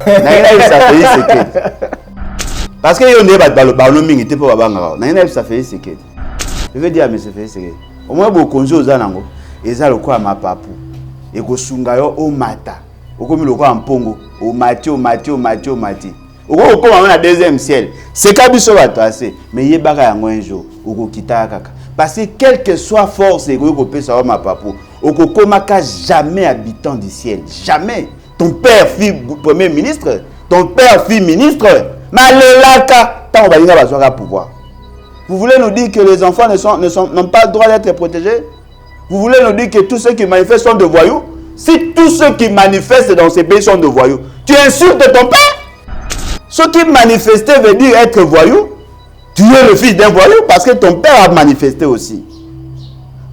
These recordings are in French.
Ça fait parce que on est balomingi était pas babanga. Ça fait je veux dire mais ça fait au moins beaucoup de choses nango. Eza lokwa mapapu. Eko sunga yo o mata. Okomi lokwa mpongo. O mati. Oko koma na deuxième ciel. C'est kabiso bato assez. Mais yebaka yango un jour. Oko kita kaka. Parce que quelle que soit force eko ko pesa o mapapu. Oko komaka jamais habitant du ciel. Jamais. Ton père fut premier ministre. Ton père fut ministre. Malelaka. Tant balinga bazwaka pouvoir. Vous voulez nous dire que les enfants n'ont pas le droit d'être protégés? Vous voulez nous dire que tous ceux qui manifestent sont de voyous? Si tous ceux qui manifestent dans ces pays sont de voyous, tu insultes ton père? Ce qui manifester veut dire être voyou. Tu es le fils d'un voyou parce que ton père a manifesté aussi.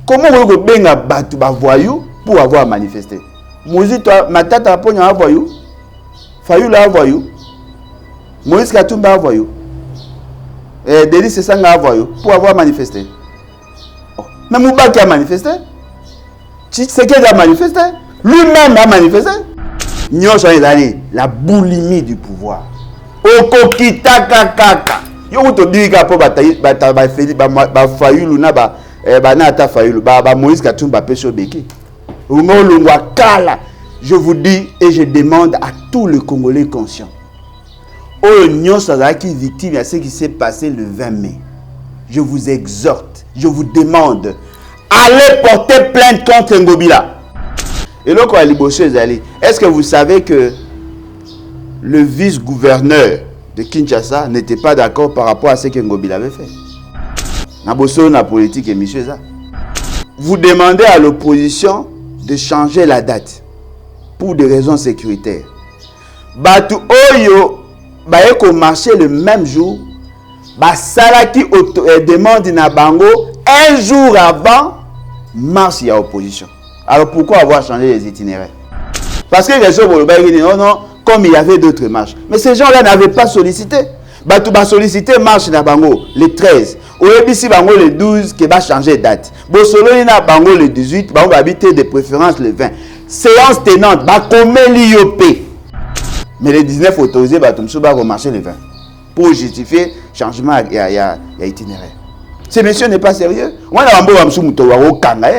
Comment vous pouvez battre un voyou pour avoir manifesté? Moïse, toi, ma tante a pris un voyou. Fayou a un voyou. Moïse Katumba a un voyou. Denis Sessanga a un voyou pour avoir manifesté. Mais Mouba qui a manifesté, Tshisekedi a manifesté, lui-même a manifesté. Nous sommes la boulimie du pouvoir. Okokita kakaka. Yo to diga po batayi ba feli ba fayulu na ba nata fayulu ba Moïse Katumba peso beki. Ngolongwa kala. Je vous dis et je demande à tous les Congolais conscients. Oh nyon sazaki victime à ce qui s'est passé le 20 mai. Je vous exhorte, je vous demande, allez porter plainte contre Ngobila. Et là, est-ce que vous savez que le vice-gouverneur de Kinshasa n'était pas d'accord par rapport à ce que Ngobila avait fait? Naboso na politique et monsieur ça. Vous demandez à l'opposition de changer la date pour des raisons sécuritaires. Batu Oyo baeko marcher le même jour. Salaki demande na bango un jour avant marche à opposition. Alors pourquoi avoir changé les itinéraires? Parce que les gens non, comme il y avait d'autres marches. Mais ces gens-là n'avaient pas sollicité. Batou ba sollicité marche na bango le 13. Oyebisi bango le 12 qui va changer date. Bosoloni na bango le 18, bango va habiter de préférence le 20. Séance tenante ba komeli yopé. Mais le 19 autorisé batou mso ba remarcher le 20. Pour justifier changement il y a itinéraire. Ce monsieur n'est pas sérieux. Moi na bango ba mso muto wa okanga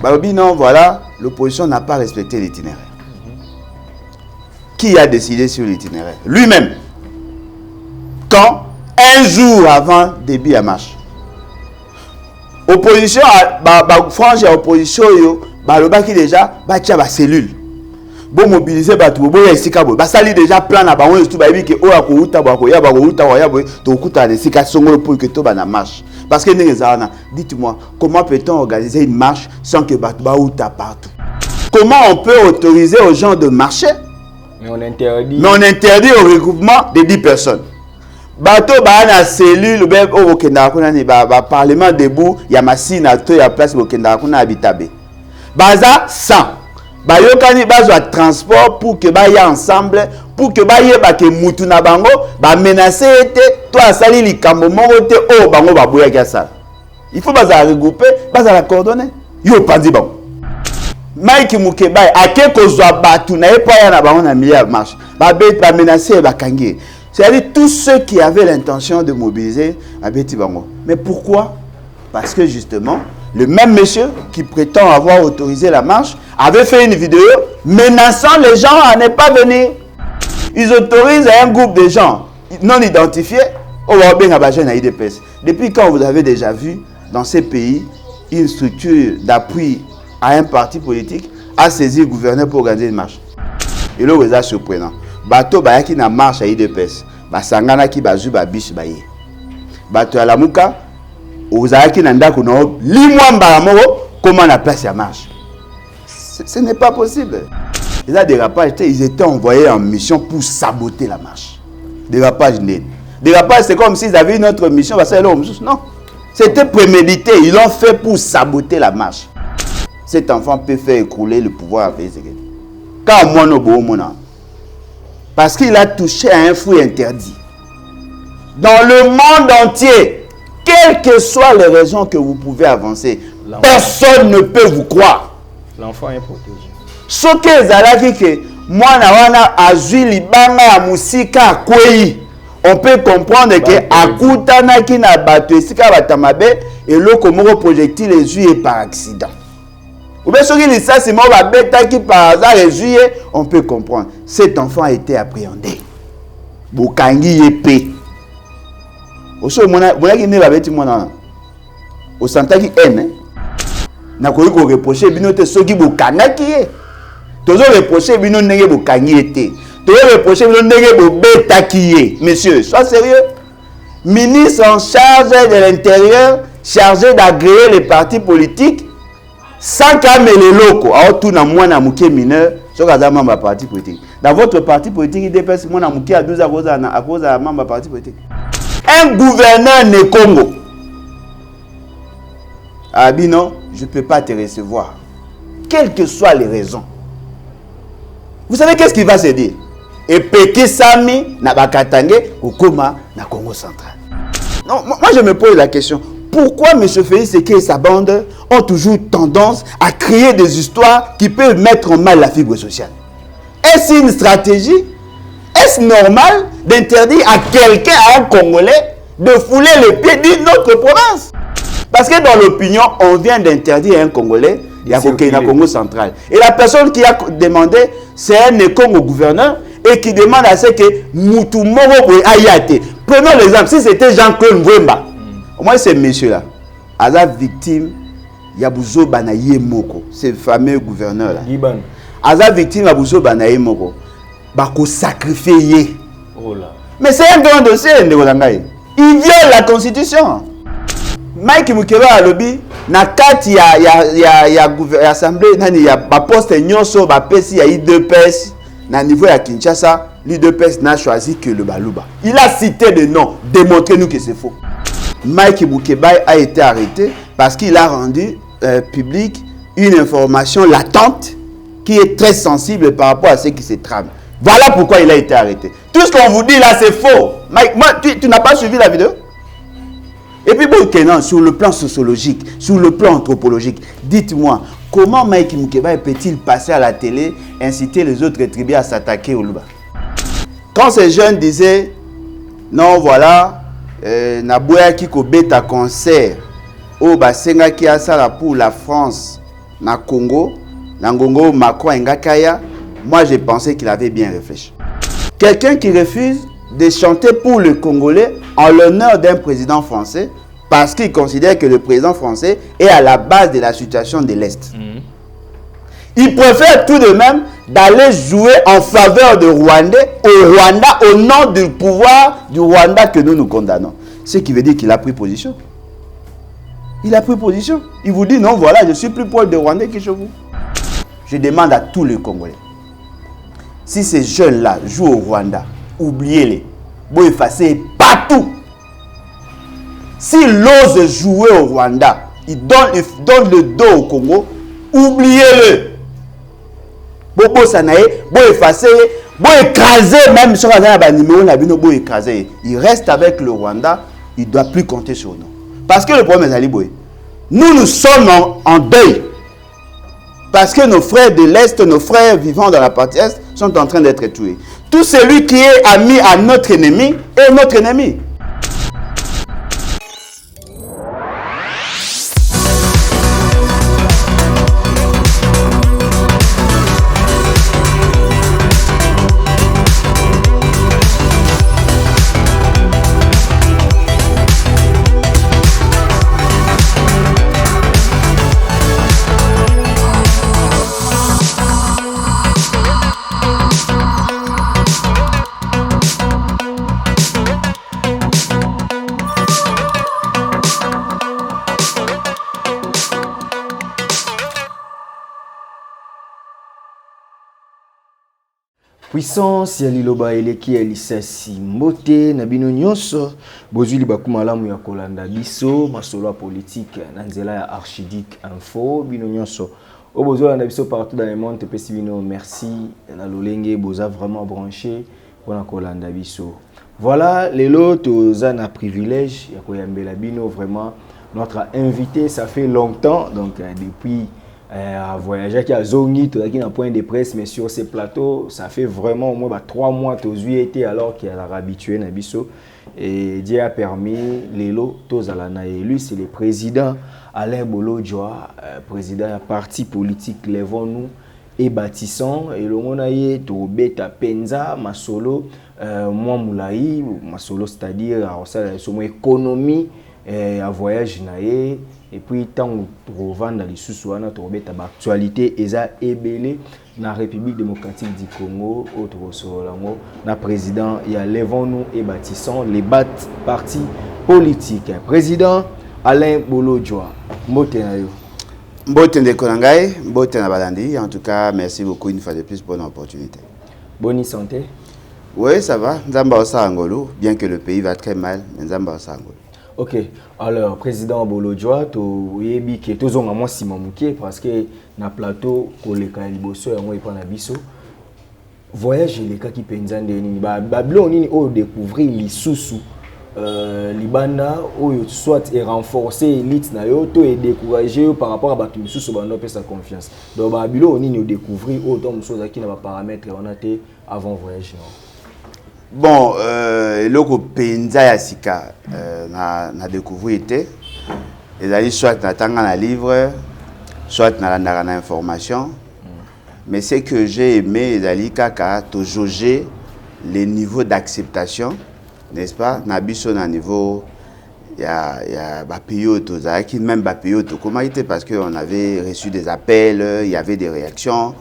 Barobi non, voilà, l'opposition n'a pas respecté l'itinéraire. Qui a décidé sur l'itinéraire? Lui-même. Quand? Un jour avant début à marche. Opposition, franche opposition, qui déjà, tia ba cellule. Bon mobiliser batou, bon yesika bo. Sali déjà plan na bango tout ba bi ke o akouta ba ko ya ba ko uta wa ya bo to kuta de sika songolo pour que to ba na marche. Parce que dites-moi, comment peut-on organiser une marche sans que batou ba uta partout? Comment on peut autoriser aux gens de marcher? Mais on interdit. Mais on interdit au regroupement de 10 personnes. Bateau ba na cellule be o kenda kuna ni ba parlement debout, ya masina to ya place bo kenda kuna habitabe. Baza 100. Bayokani bazwa transport pour que baye ensemble pour que baye ba ke mutu na bango ba menacer ete to asali likambo moko te o bango ba boya ka ça. Il faut baza regrouper, baza la coordonner. Yo pandi bango. Mike Mukeba ake kozwa batu na epa ya na bango na milliard marche. Ba bet ba menacer ba kangi. C'est-à-dire tous ceux qui avaient l'intention de mobiliser à Beti Bango. Mais pourquoi? Parce que justement, le même monsieur qui prétend avoir autorisé la marche avait fait une vidéo menaçant les gens à ne pas venir. Ils autorisent un groupe de gens non identifiés au IDPS. Depuis quand vous avez déjà vu dans ces pays une structure d'appui à un parti politique a saisi le gouverneur pour organiser une marche? Et là, vous êtes surprenant. Bateau bayaki na marche à IDPS. Basangana ki bazu ba biche baye. Bateau à la muka. Ozaki na ndako no limwa mbala moko comment la place ya marche. Ce n'est pas possible. Les dérapages, ils étaient envoyés en mission pour saboter la marche. Dérapage net. Dérapage, c'est comme s'ils avaient une autre mission. Non. C'était prémédité. Ils l'ont fait pour saboter la marche. Cet enfant peut faire écrouler le pouvoir à pays. Quand moi, nous sommes parce qu'il a touché à un fruit interdit. Dans le monde entier, quelles que soient les raisons que vous pouvez avancer, personne ne peut vous croire. L'enfant est protégé. Ce que Zalaki, mwana wana azui libanga ya musika akwei. On peut comprendre que akutanaki na bato esika batamabe eloko moko projectile ezui par accident. Ou bien soki lisasi mo babetaki par hasard ezui, on peut comprendre. Cet enfant a été appréhendé. Bokangi yepe. Oso mona ne babeti mona. O sentaki haine. Na koyi ko reprocher bino te soki bokanaki ye. Tozo reprocher bino ndenge bokangi ete. Tozo reprocher bino ndenge bobetaki ye. Monsieur, sois sérieux. Ministre en charge de l'intérieur, chargé d'agréer les partis politiques, sans calmer les locaux. Alors tout na mwana muke mineur, soki aza membre parti politique. Dans votre parti politique, il dépasse mwana muke à 12 à cause de membre parti politique. Un gouverneur ne Congo. Ah bien non, je ne peux pas te recevoir. Quelles que soient les raisons. Vous savez qu'est-ce qu'il va se dire? Et Péké Sami na Bakatangue ou Koma na Congo central. Non, moi je me pose la question. Pourquoi M. Félix Tshisekedi et sa bande ont toujours tendance à créer des histoires qui peuvent mettre en mal la fibre sociale? Est-ce une stratégie? Est-ce normal d'interdire à quelqu'un, à un Congolais, de fouler les pieds d'une autre province? Parce que dans l'opinion, on vient d'interdire à un Congolais, il y a Congo central. Et la personne qui a demandé, c'est un Congo gouverneur et qui demande à ce que Moutoumoro Ayate. Prenons l'exemple, si c'était Jean-Claude Mwemba, moi c'est monsieur-là, à la victime, Yabouzo Banaye Moko, ce fameux gouverneur-là. À la victime, Yabouzo Banaye Moko, Bako sacrifié. Oh là. Mais c'est un grand dossier, il viole la constitution. Mike Mukeba a lobby, na kati ya assemblée, nani ya ba poste nyonso ba pesi ya IDPS na niveau ya Kinshasa, l'IDPS n'a choisi que le Baluba. Il a cité des noms, démontrez-nous que c'est faux. Mike Mukeba a été arrêté parce qu'il a rendu public une information latente qui est très sensible par rapport à ce qui se trame. Voilà pourquoi il a été arrêté. Tout ce qu'on vous dit là, c'est faux. Mike, moi, tu n'as pas suivi la vidéo? Et puis, bon, non, sur le plan sociologique, sur le plan anthropologique, dites-moi, comment Mike Mukeba peut-il passer à la télé, inciter les autres tribus à s'attaquer au Luba? Quand ces jeunes disaient, non, voilà, Naboya Kiko beta concert, au Basenga qui a ça pour la France, na Congo, na Congo, Macron et Ngakaya, moi j'ai pensé qu'il avait bien réfléchi. Quelqu'un qui refuse de chanter pour le Congolais en l'honneur d'un président français parce qu'il considère que le président français est à la base de la situation de l'Est. Il préfère tout de même d'aller jouer en faveur de Rwandais au Rwanda au nom du pouvoir du Rwanda que nous condamnons. Ce qui veut dire qu'il a pris position. Il a pris position. Il vous dit non, voilà, je suis plus proche de Rwandais que chez vous. Je demande à tous les Congolais, si ces jeunes-là jouent au Rwanda, oubliez-les. Vous effacez partout. S'ils osent jouer au Rwanda, ils donnent le dos au Congo, oubliez-le. Bobo Sanae, vous effacez, vous écrasez même sur la numéro, vous écrasez. Il reste avec le Rwanda, il ne doit plus compter sur nous. Parce que le problème est Aliboé. Nous sommes en deuil. Parce que nos frères de l'Est, nos frères vivant dans la partie Est, sont en train d'être tués. Tout celui qui est ami à notre ennemi est notre ennemi. Puissance ya liloba eleki ya lisasi mbote na bino nyonso bozuli bakumalamu ya kolanda biso masolo politique na nzela ya Archidic Info bino nyonso o bozolanda biso partout dans le monde pesi bino merci na lolenge boza vraiment branché pona kolanda biso. Voilà lelo toza na privilège ya koyambela bino vraiment notre invité. Ça fait longtemps donc depuis à voyager qui a zongi tout qui n'a point de presse mais sur ces plateaux ça fait vraiment au moins 3 mois tous été alors qu'il a habitué na biso et Dieu a permis lelo tozalana et lui c'est le président Alain Bolodjoa président d'un parti politique Levons-nous et bâtissons et le monaye to beta penza masolo moi moulaï masolo c'est-à-dire à économie à voyage naé et puis tant qu'on revend les sous-soins to beta actualité eza ebele na République démocratique du Congo autre solango na président ya Levons-nous et bâtissons les partis politiques président Alain Bolodjoa mbote na yo. Mbote Ndekonangai, mbote na balandi. En tout cas, merci beaucoup une fois de plus pour l'opportunité. Bonne santé. Oui, ça va. Nzamba Osangolo, bien que le pays va très mal, Nzamba Osangolo. Ok. Alors, président Bolodjoa, tu yebi que tous on a moins simamouké parce que na plateau koleka liboso ya moi pas na biso. Voyage les cas qui penzan de ni ba blon ni o découvrir les sous Libanda ou soit et renforcer l'élite na yo to et décourager par rapport à batu sous bando pe sa confiance. Donc babilo oni nous découvrir autant de choses qui na ba paramètres on a été avant voyage. Bon loko penza ya sika na découvrir été ezali soit na tanga na livre soit na landaka na information mais ce que j'ai aimé ezali kaka to jauger les niveaux d'acceptation, n'est-ce pas, nabiso na niveau il y a Bapioto, même Bapioto, comment il était parce qu'on avait reçu des appels, il y avait des réactions,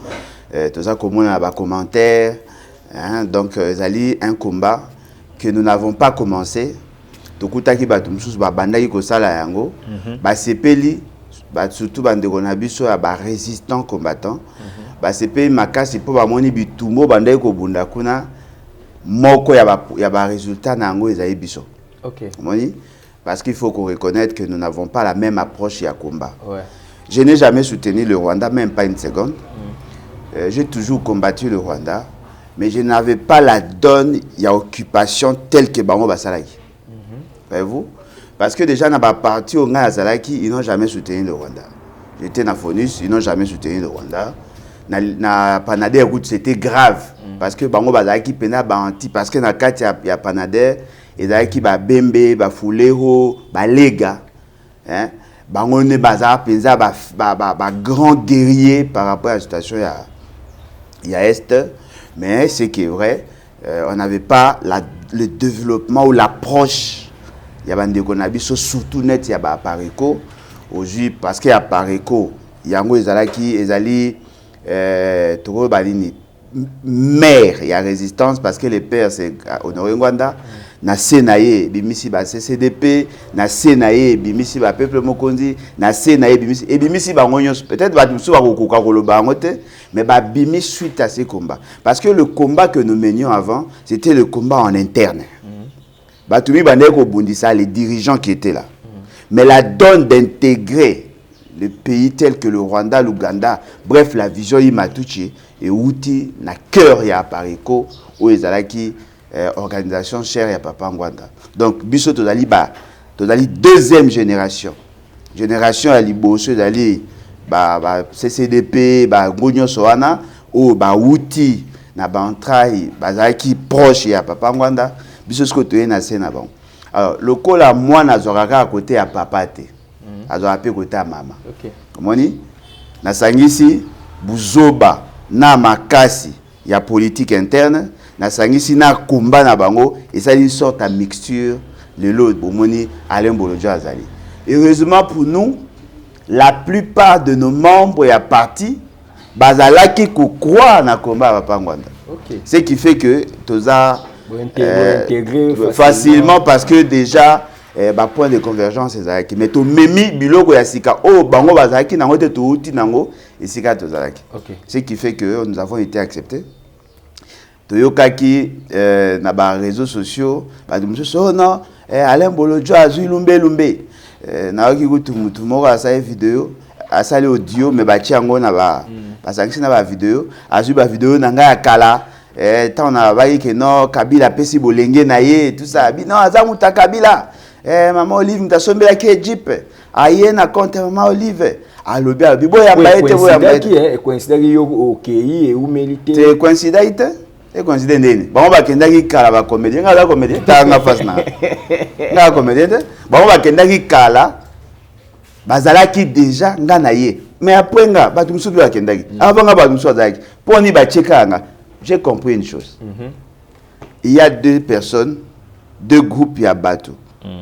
tout ça comme on a des commentaires, hein, donc c'est un combat que nous n'avons pas commencé. Tout coup taki batumsus babandaki ko sala yango, ba sepeli, ba surtout bandeko na biso ya ba résistant combattant, ba sepeli makasi po ba moni bitumbo bandaki ko bunda kuna. Moko ya ba résultat nango ezali biso. OK. Moni parce qu'il faut qu'on reconnaisse que nous n'avons pas la même approche à combat. Ouais. Je n'ai jamais soutenu le Rwanda même pas une seconde. J'ai toujours combattu le Rwanda mais je n'avais pas la donne ya occupation telle que bango basalaki. Voyez-vous? Parce que déjà na ba parti au Ngazalaki, ils n'ont jamais soutenu le Rwanda. J'étais na Fonus, ils n'ont jamais soutenu le Rwanda. Na Panader c'était grave parce que bango bazaki pena ba anti parce que na kati ya Panader ezaki ba bembe ba fulero ba lega hein bango ne baza penza ba grand guerrier par rapport à la situation ya est mais c'est qui est vrai on n'avait pas le développement ou l'approche ya bandeko na biso surtout net ya ba Pareko aujourd'hui parce que ya Pareko yango ezali Toro Balini mère il y a résistance parce que les pères c'est Honoré Ngwanda na Senaye bimisi ba CCDP na Senaye bimisi ba peuple mokondi na Senaye bimisi et bimisi ba ngonyos peut-être ba musu ba kokoka koloba ngote mais ba bimi suite à ces combats parce que le combat que nous menions avant c'était le combat en interne. Batumi bandeko bundisa les dirigeants qui étaient là. Mais la donne d'intégrer le pays tel que le Rwanda, l'Ouganda, bref, la vision Imatuchi et outil na cœur ya Pareko ou ezalaki organisation chère ya Papa Ngwanda. Donc biso tozali deuxième génération à liboso ezali ba CCDP ba ngonyo soana ou ba outil na ba entraille bazalaki proche ya Papa Ngwanda biso ce côté na sena bon. Alors le kola moi na zoraka à côté ya papa te. Azoape côté à maman. OK. Komoni na sangisi buzoba na makasi ya politique interne na sangisi na combat na bango et ça une sorte de mixture le lot bomoni Alain Bolodjoa azali. Heureusement pour nous la plupart de nos membres ya parti bazalaki ko croire na combat Papa Ngwanda. OK. Ce qui fait que toza intégrer facilement parce que déjà point de convergence ezalaki mais to memi biloko ya sika o bango bazalaki nango te to uti nango esika tozalaki. OK. Ce qui fait que nous avons été acceptés. Toyokaki na ba réseaux sociaux ba dumuso so non Alain Bolodjoa azui lumbe na oki kutu mutu moko asali vidéo asali audio mais ba tiango na ba basangisi na ba vidéo azui ba vidéo na nga ya kala tant na ba que non Kabila pesi bolenge na ye tout ça non azamuta Kabila maman Olive mtasombela ki Egypte aye na compte maman Olive alobi boya mbaete boya mbaete et considère yo OK et ou mérité c'est coïncidalité et coïncidé ndeni bango bakendaki kala ba comédien nga comédien tanga face na nga comédien bango bakendaki kala bazalaki déjà nga na ye mais après nga batu mususu bakendaki avant nga batu mususu azalaki poni ba chekanga j'ai compris une chose il y a deux personnes deux groupes ya bato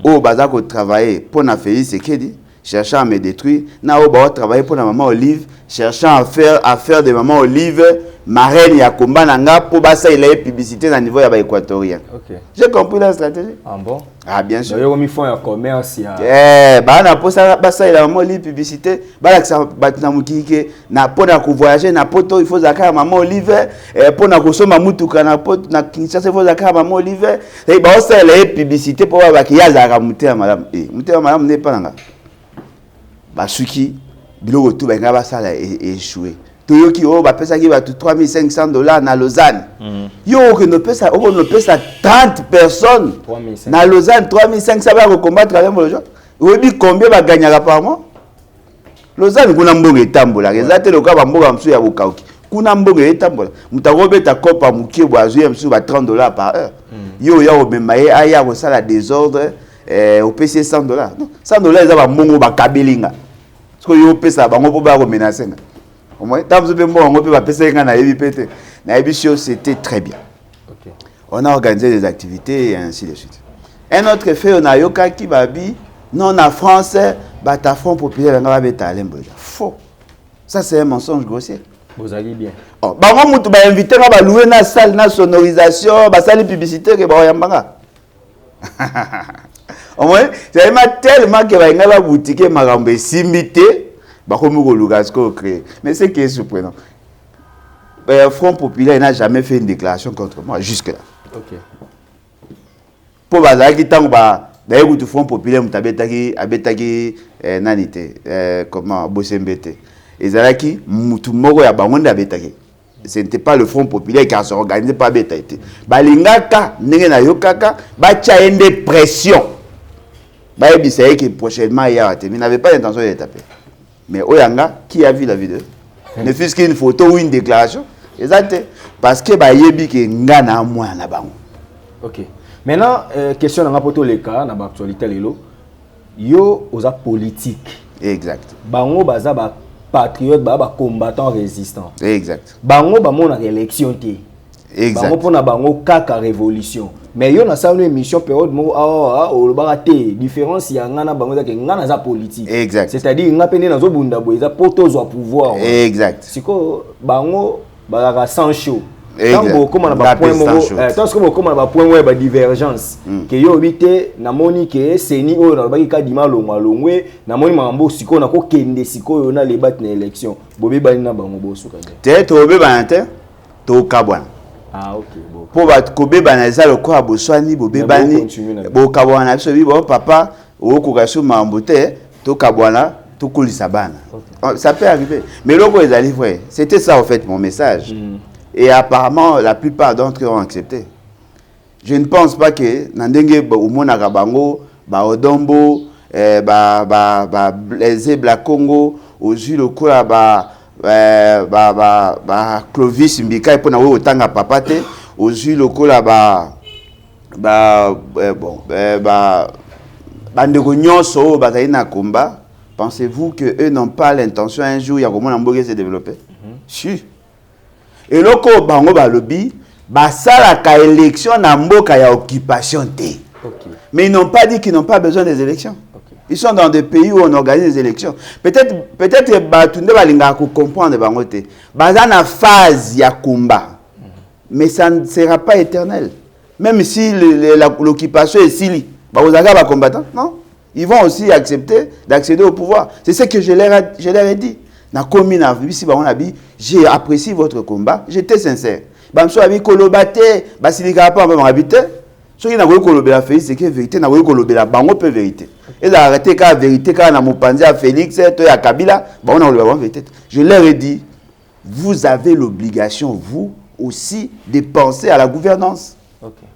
o bazako travailler pour na Félix Sekedi cherchant à me détruire na o ba travailler pour la maman Olive cherchant à faire de maman Olive marraine ya combat nanga pour basa il a publicité à niveau ya ba équatorien. OK. J'ai compris la stratégie. Ah bon? Ah bien sûr. Yo mi font un commerce ya. Ba na pour ça basa il a maman Olive publicité ba la ça batina mukike na pour na ko voyager na poto il faut zakara maman Olive pour na ko soma mutuka na poto na Kinshasa il faut zakara maman Olive et ba ça il a publicité pour ba ki ya zakara muté madame madame n'est pas nanga. Basuki biloko tout benga basala échoué toyoki o ba pesa ki ba $3,500 na Lausanne yo que no pesa 30 personnes na Lausanne $3,500 ba combattre avec le gens obi combien ba gagnera par mois Lausanne kuna mbongo etambola ezate loka ba mboka msu ya bokauki kuna mbongo etambola mutakobeta kopa mukie bwazuye msu ba $30 par heure yo ya obemaye aya ko sala désordre au PC $100 non $100 eza ba mbongo ba kabelinga que yo pesa bango po ba ko menacer au moins tant vous be mbongo pe ba pesa nga na yebi pete na yebi c'était très bien. OK. On a organisé des activités et ainsi de suite. Un autre fait on a yoka ki babi non en France bata front populaire nga ba beta lemboja faux. Ça c'est un mensonge grossier. Vous allez bien. Oh bango mutu ba inviter nga ba louer na salle na sonorisation ba salle publicité que ba yambanga. Au moins, c'est tellement que la boutique est marambe simité, mais c'est qui est surprenant. Le Front populaire n'a jamais fait une déclaration contre moi jusque-là. OK. Pour bazaki tango ba d'ailleurs le Front populaire abetaki nanité comment Bosembete. Ezalaki mutu moko ya bangonda abetaki. Ce n'était pas le Front populaire qui a organisé par betaité. Balingaka ndenge na yokaka ba ende pression. Il savait que prochainement il n'avait pas l'intention de les taper. Mais Oyanga, qui a vu la vidéo, ne fût-ce qu'une photo ou une déclaration, exact. Parce que Yebi qui ngana moi na bango. OK. Maintenant, question dans rapport les cas, dans l'actualité lelo, yo oza politique. Exact. Bango baza ba patriote ba combattant résistant. Exact. Bango ba mona élection té. Exact. Bango pona bango kaka révolution. Mais yo na sa une émission période mo o baraté différence ya ngana bango za ke ngana za politique. Exact. C'est-à-dire nga pene na zo bunda boza poto zo pouvoir. Exact. Siko bango ba sans chaud. Tango comment na ba point mo tango comment na ba point mo ba divergence que yo bité na moni ke seni o na ba ki kadima longwe na moni mambo siko na ko kende siko yo na le bat na élection bobe bani na bango bo suka. Te to be banate to kabwana. Ah OK bon. Pour ba kobe banaza le ko aboswani bobe bani bo kabwana biso bi bo papa o ko kaso mambo te to kabwana to kulisa bana. Ça peut arriver. Mais logo ezali vrai. C'était ça en fait mon message. Et apparemment, la plupart d'entre eux ont accepté. Je ne pense pas que Nandenge Umona Rabango, Odombo, Blaise Bla Congo, Ozu Lokola, Clovis Mbika, et pour nous autant papate, Ozu Lokola, Bandegonion So, Bataïna Komba. Pensez-vous qu'eux n'ont pas l'intention un jour, il y a comment l'Ambogue se développer? Si. Et loko bango balobi basala ka élection na mboka ya occupation té. Okay. Mais ils n'ont pas dit qu'ils n'ont pas besoin des élections. Okay. Ils sont dans des pays où on organise des élections. Peut-être batunde balinga ko comprendre bango té. Baza na phase ya combat. Mais ça ne sera pas éternel. Même si l'occupation est sili, bazaka ba combattants, non? Ils vont aussi accepter d'accéder au pouvoir. C'est ce que je leur ai dit. J'ai apprécié votre combat, j'étais sincère. Bamso abi kolobate, basilika pa ba habité. Ce qui n'a pas kolobela Félix, c'est que vérité n'a pas kolobela bango peu vérité. Et arrêté ka vérité ka na mopanzi à Félix to ya Kabila, ba on a kolobela vérité. Je leur ai dit, vous avez l'obligation vous aussi de penser à la gouvernance. Okay.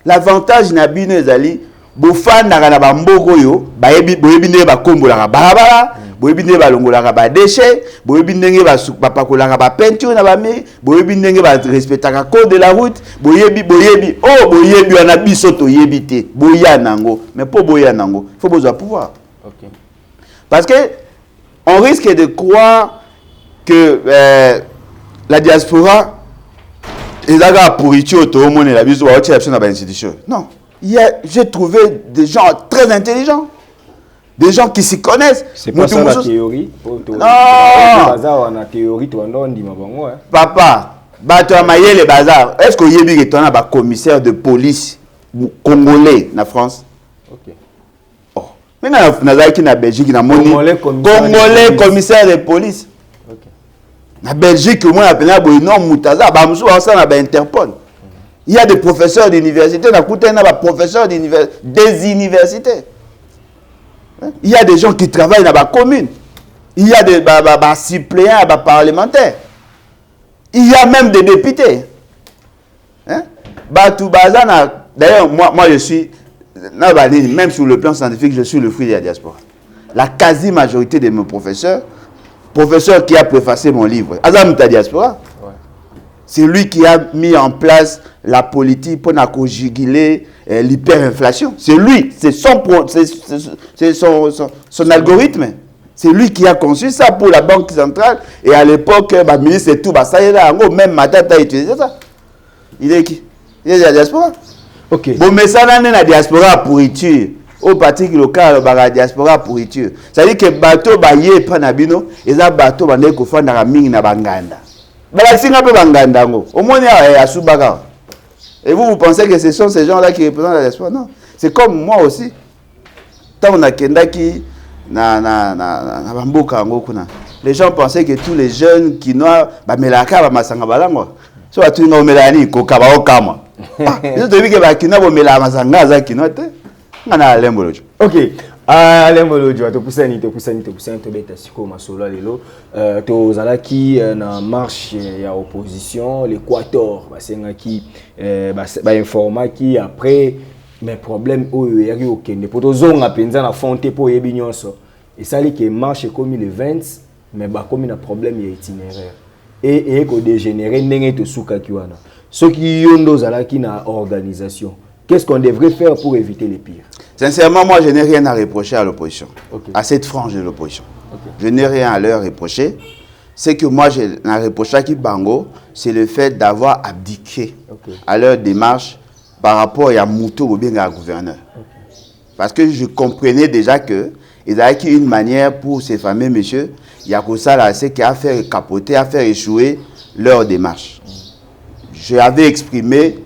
L'avantage na bino ezali bofanda na ba mboko yo, ba yebi ne ba kombola barabara. boyebi ndenge balongolaka ba déchets, boyebi ndenge bapakolaka ba peinture na ba mur, boyebi ndenge ba respectaka code de la route, boyebi wana biso to yebi te, boya nango, mais pour boya nango, il faut besoin pouvoir. OK. Parce que on risque de croire que la diaspora est là pour pourriture tout le monde la biso wa otcha na ba institution. Non, j'ai trouvé des gens très intelligents. Des gens qui s'y connaissent. C'est pas ça la théorie. Non. Bazar na théorie to ndondi mabango. Papa, bato amaye le bazar. Est-ce que yebi que tona ba commissaire de police congolais na France? OK. Oh. Mais na qui na Belgique na moni congolais commissaire de police. OK. Na Belgique au moins appelé bo non mutaza ba musu ça na ba Interpol. Il y a des professeurs d'université na kuta na ba professeurs des universités. Il y a des gens qui travaillent dans la commune. Il y a des suppléants, des parlementaires. Il y a même des députés. Hein? D'ailleurs, moi je suis, même sur le plan scientifique, je suis le fruit de la diaspora. La quasi-majorité de mes professeur qui a préfacé mon livre, Azam ta diaspora, c'est lui qui a mis en place la politique pour juguler l'hyperinflation. C'est lui, c'est son algorithme. C'est lui qui a conçu ça pour la Banque centrale. Et à l'époque, le ministre et tout, ça y est là, même Matata a utilisé ça. Il est qui? Il est de la diaspora. Ok. Bon, mais ça, là, la diaspora pourriture. Au parti local, la diaspora pourriture. C'est-à-dire que bateau, baye, panabino, et ça, bateau, bande, ko fanda la mine na banganda. Balaxinga pe banganda, au moins, il y a Soubaka. Et vous pensez que ce sont ces gens-là qui représentent la diaspora? Non. C'est comme moi aussi. Tant on a Kendaki, les gens pensaient que tous les jeunes qui n'ont pas melaka masanga balango. So atu no melani ko kaba okama. Ils ont dit que ba kina bo mela masanga za kinote. Ngana alembolojo. OK. Alembolojo to pusani to beta siko masolo lelo. To zalaki na marche ya opposition l'Équateur basenga ki ba informa ki après mais problème oyo yaki okende poto zonga penza na fonte po yebi nyonso et ça li que marche comme le 20 mais ba comme na problème ya itinéraire et ko dégénérer ndenge to suka kiwana ceux qui yondo zalaki na organisation qu'est-ce qu'on devrait faire pour éviter les pires? Sincèrement, moi je n'ai rien à reprocher à l'opposition. Okay. À cette frange de l'opposition. Okay. Je n'ai rien à leur reprocher. C'est que moi j'ai un reproche à Kibango, c'est le fait d'avoir abdiqué à leur démarche par rapport à Mouto ou bien à gouverneur. Parce que je comprenais déjà que il y a une manière pour ces fameux messieurs, il y a que ça là, c'est qu'à faire capoter, à faire échouer leur démarche. J'avais exprimé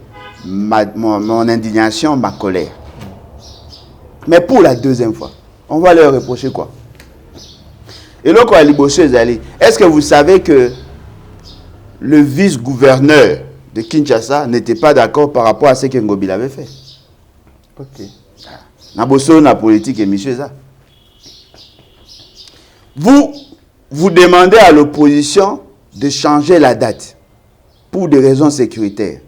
mon indignation, ma colère. Mais pour la deuxième fois, on va leur reprocher quoi? Et là, est-ce que vous savez que le vice-gouverneur de Kinshasa n'était pas d'accord par rapport à ce que Ngobi avait fait? Ok. Naboso na politique et monsieur ça. Vous demandez à l'opposition de changer la date pour des raisons sécuritaires.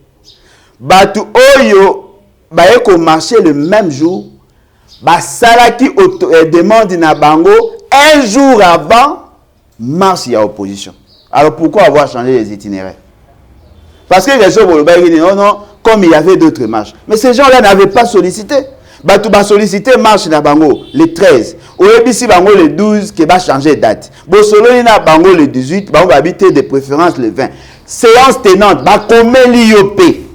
Batu Oyo baeko marché le même jour. Salaki demande na bango un jour avant mars il y a opposition. Alors pourquoi avoir changé les itinéraires? Parce que les gens non, non, comme il y avait d'autres marches. Mais ces gens-là n'avaient pas sollicité. Batu ba sollicité marche na bango le 13. Oyebisi bango le 12 qui va changer date. Bosolo na bango le 18, bango va habiter de préférence le 20. Séance tenante ba komeli yopé.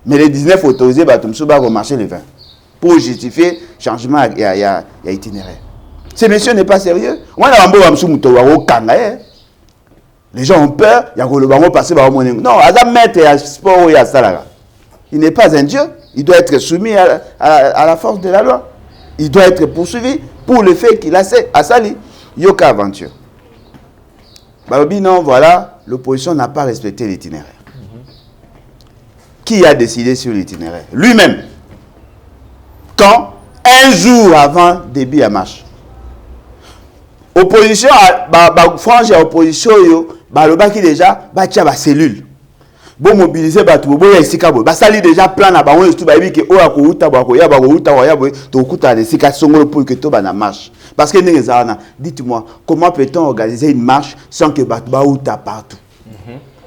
Mais le 19 autorisé batu mso ba marcher le 20 pour justifier changement il y a itinéraire. Ce monsieur n'est pas sérieux. Les gens ont peur, il y a le bango passer par mon non, Adam maître et sport et à Salara. Il n'est pas un dieu, il doit être soumis à la force de la loi. Il doit être poursuivi pour le fait qu'il a sali Yoka aventure. Barobi non, voilà, l'opposition n'a pas respecté l'itinéraire. Qui a décidé sur l'itinéraire? Lui-même. Quand? Un jour avant début à marche. Opposition, frange à opposition, qui déjà, tia ba cellule. bon mobiliser bato bo ya esika bo basali déjà plan na bango tout ba yebi ke oya ko uta ba ko ya to kuta de sika songolo pour que to ba na marche parce que nezana dites-moi comment peut-on organiser une marche sans que bato ba uta partout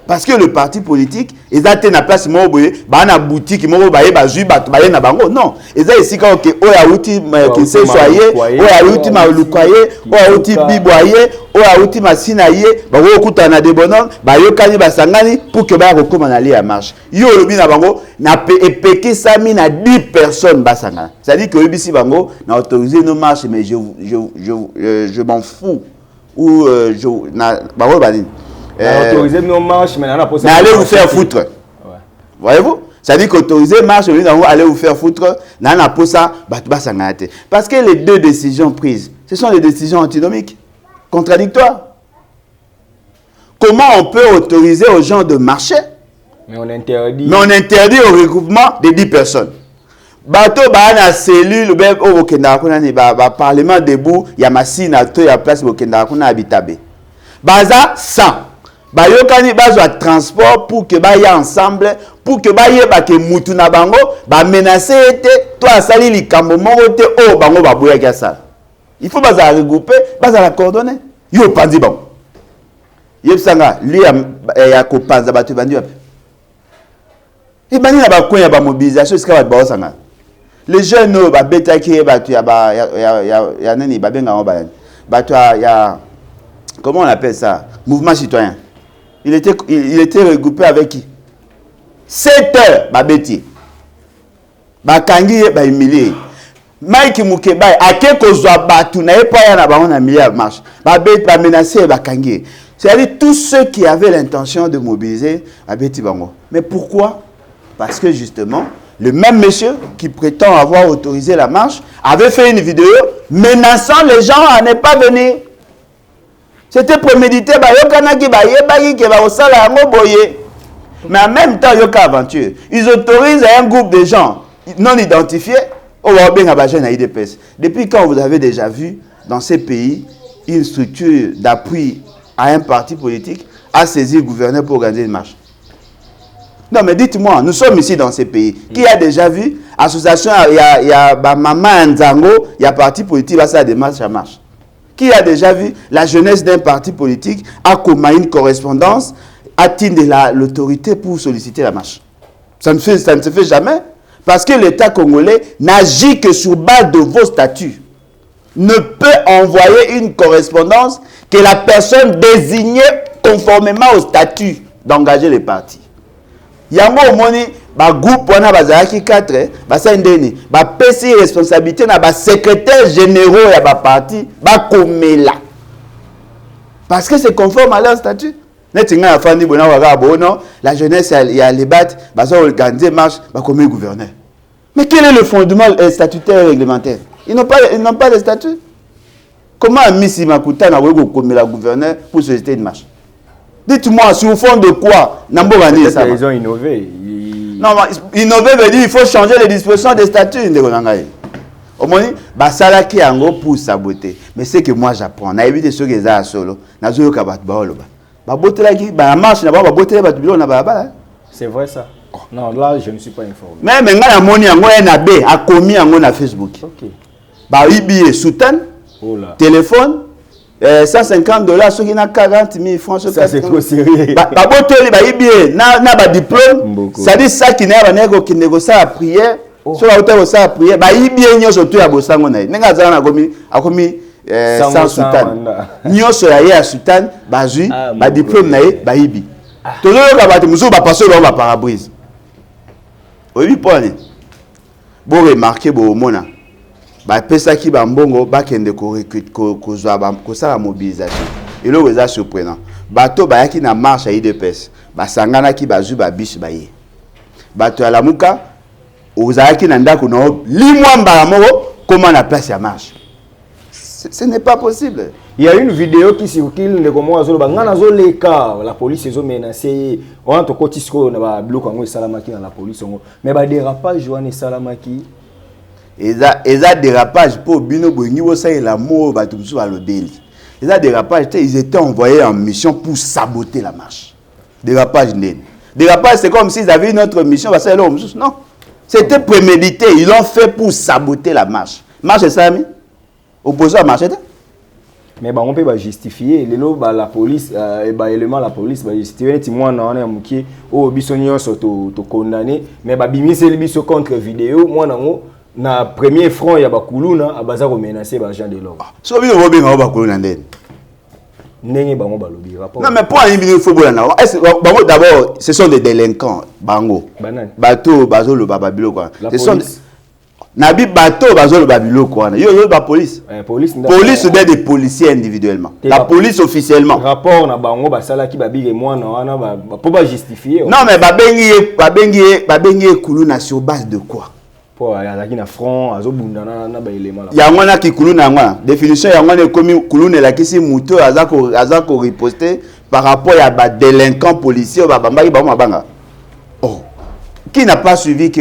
parce que le parti politique ezate na place mo boye ba na boutique mo ba ye ba zui bato ba ye na bango non eza esika ke oya uti que se soyez oya uti ma lukoye oya uti biboye oya uti masina ye ba ko kuta na de bonheur ba yokani ba sangani pour que ba ko na lia marche yo lobi na bango na epeki sami na 10 personnes ba sangana ça dit que obisi bango na autoriser nos marches mais je m'en fous ou je na ba ko ba ni autoriser nos marches, mais mais allez vous faire foutre. Ouais. Voyez-vous? Ça dit qu'autoriser marche, allez vous faire foutre. Parce que les deux décisions prises, ce sont des décisions antinomiques, contradictoires. Comment on peut autoriser aux gens de marcher? Mais on interdit. Mais on interdit au regroupement de 10 personnes. Bato ba na cellule au Okenda kuna ni ba parlement debout, il y a machine à il y a place au Okenda kuna habitabe. Baza 100. Bayokani bazwa transport pour que ba ya ensemble pour que ba yeba ke mutu na bango ba menacer ete to asali likambo moko te o bango ba boya ka ça. Il faut baza regrouper, baza la coordonner. Yo pandi bango. Yebsanga lui ya ko panza batu bandi wapi. Et bani na ba konya ba mobilisation ska ba ba sanga. Les jeunes ba betaki batu ya nani ba benga ngo ba. Batu ya comment on appelle ça? Mouvement citoyen. Il était regroupé avec qui? 7 heures, babeti. Bakangi ba humilié. Mike Mukeba ake kozwa batu na epa ya na bango na milliard marche. Babeti ba menacer bakangi. C'est-à-dire tous ceux qui avaient l'intention de mobiliser babeti bango. Mais pourquoi? Parce que justement, le même monsieur qui prétend avoir autorisé la marche avait fait une vidéo menaçant les gens à ne pas venir. C'était prémédité, mais en même temps, yoka aventure. Ils autorisent un groupe de gens non identifiés au IDPS. Depuis quand vous avez déjà vu dans ces pays une structure d'appui à un parti politique à saisir le gouverneur pour organiser une marche? Non, mais dites-moi, nous sommes ici dans ces pays. Qui a déjà vu association, il y a Maman Nzango, il y a parti politique, ça a des marches à marche. Qui a déjà vu la jeunesse d'un parti politique a commis une correspondance, atteint l'autorité pour solliciter la marche? Ça ne se fait jamais. Parce que l'État congolais n'agit que sur base de vos statuts. Ne peut envoyer une correspondance que la personne désignée conformément au statut d'engager les partis. Yango omoni ba groupe wana bazalaki 4 basa ndeni ba pesi responsabilité na ba secrétaire généraux ya ba parti ba komela parce que c'est conforme à leur statut. Netinga afandi bona waka bono la jeunesse ya lebat baso organiser marche ba comme gouverneur. Mais quel est le fondement statutaire et réglementaire? Ils n'ont pas de statut. Comment Misi Makuta na wego komela gouverneur pour solliciter une marche? Dites-moi, sur fond de quoi? Ils ont innové. Non, innover veut dire qu'il faut changer les dispositions des statuts. Au moins, basala qui en gros pour saboter. Mais c'est que moi j'apprends. On a évité ceux qui sont solo. C'est vrai ça. Non, là je ne suis pas informé. Mais maintenant, moni en NAB a commis en na Facebook. Ok. Bah ibi soutane. Téléphone. $150, ceux qui n'ont 40 000 francs. Ça c'est trop sérieux. Bah diplôme. Ça dit ça qui n'est pas qui négocie à prière. Sur la hauteur de prière. Bah il surtout à Bossango. N'enga zana a commis sans soutane. Nyoso ya soutane. Bah ju. Bah diplôme nae. Bah ibi. Tout le monde va te muso va passer dans ma parabrise. Oui point. Bon remarquer bon mona. Ba pesa ki ba mbongo ba kende ko zwa ba ko sala mobilisation. Et là c'est surprenant. Bato ba yaki na marche à IDPS. Ba sangana ki ba zu ba biche ba ye. Bato ala muka ozaki na ndako no limwa mbala moko comment la place ya marche. Ce n'est pas possible. Il y a une vidéo qui circule de comment la police les a menacé. On a tout cotisco na ba bloc ngo salamaki dans la police mais ba dérapage joane salamaki. Eza dérapage pour bino bongibo ça et l'amour batumsu à l'odeli. Eza dérapage ils étaient envoyés en mission pour saboter la marche. Dérapage n'est. Dérapage, c'est comme s'ils avaient une autre mission. Non. C'était prémédité. Ils l'ont fait pour saboter la marche. Marche, c'est ça, ami? Opposé à marche, mais bah, on peut justifier. La police, élément la police, justifier. Moi, on a mouki, oh, bisonnion sont condamné. Mais bah, bimi c'est le biso contre vidéo. Moi, na premier front, il y a Bakuluna, à Baza menacé par Jean Delors. So, bien, on va bien Bakuluna. Non, mais pour un vidéo, il faut d'abord, ce sont des délinquants. Bango. Bateau, bateau, le bababilo, quoi. Ce sont Nabi bateau, bateau, le babilo, quoi. Yo, la police. Police, c'est des policiers individuellement. La police officiellement. Rapport, na bango, basala qui babi et moi, non, pour pas justifier. Non, mais babengi Kuluna sur base de quoi? Pour aller na front, azo bundana na ba élément là. Ya ngwana ki Kuluna ngwana. Définition ya ngwana comme Kuluna la kisi muto azako riposter par rapport à ba délinquants policiers ba bamba ba mabanga. Oh. Qui n'a pas suivi que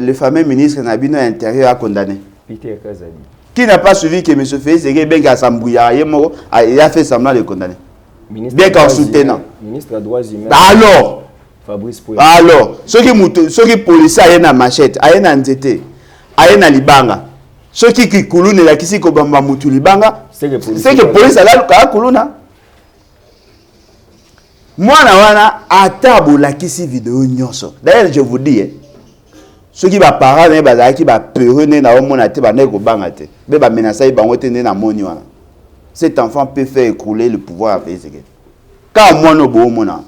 le fameux ministre Nabino intérieur a condamné? Peter Kazadi. Qui n'a pas suivi que M. Félix Benga Sambouya il a fait semblant de condamner? Bien qu'en soutenant. Ministre des droits humains. Alors, Fabrice Pouy. Alors, ceux qui policiers aient na machette, aient na nzete, aient na libanga. Ceux qui kulune la kisi ko bamba mutu libanga, c'est que police ala ka kuluna. Moi na wana atabo la kisi vidéo nyonso. D'ailleurs, je vous dis ceux qui va parler ne bazaki qui va peureux na omona te ba ne ko banga te. Be ba menacer ba ngote ne na moni wana. Cet enfant peut faire écrouler le pouvoir à pays. Quand moi no bo mona.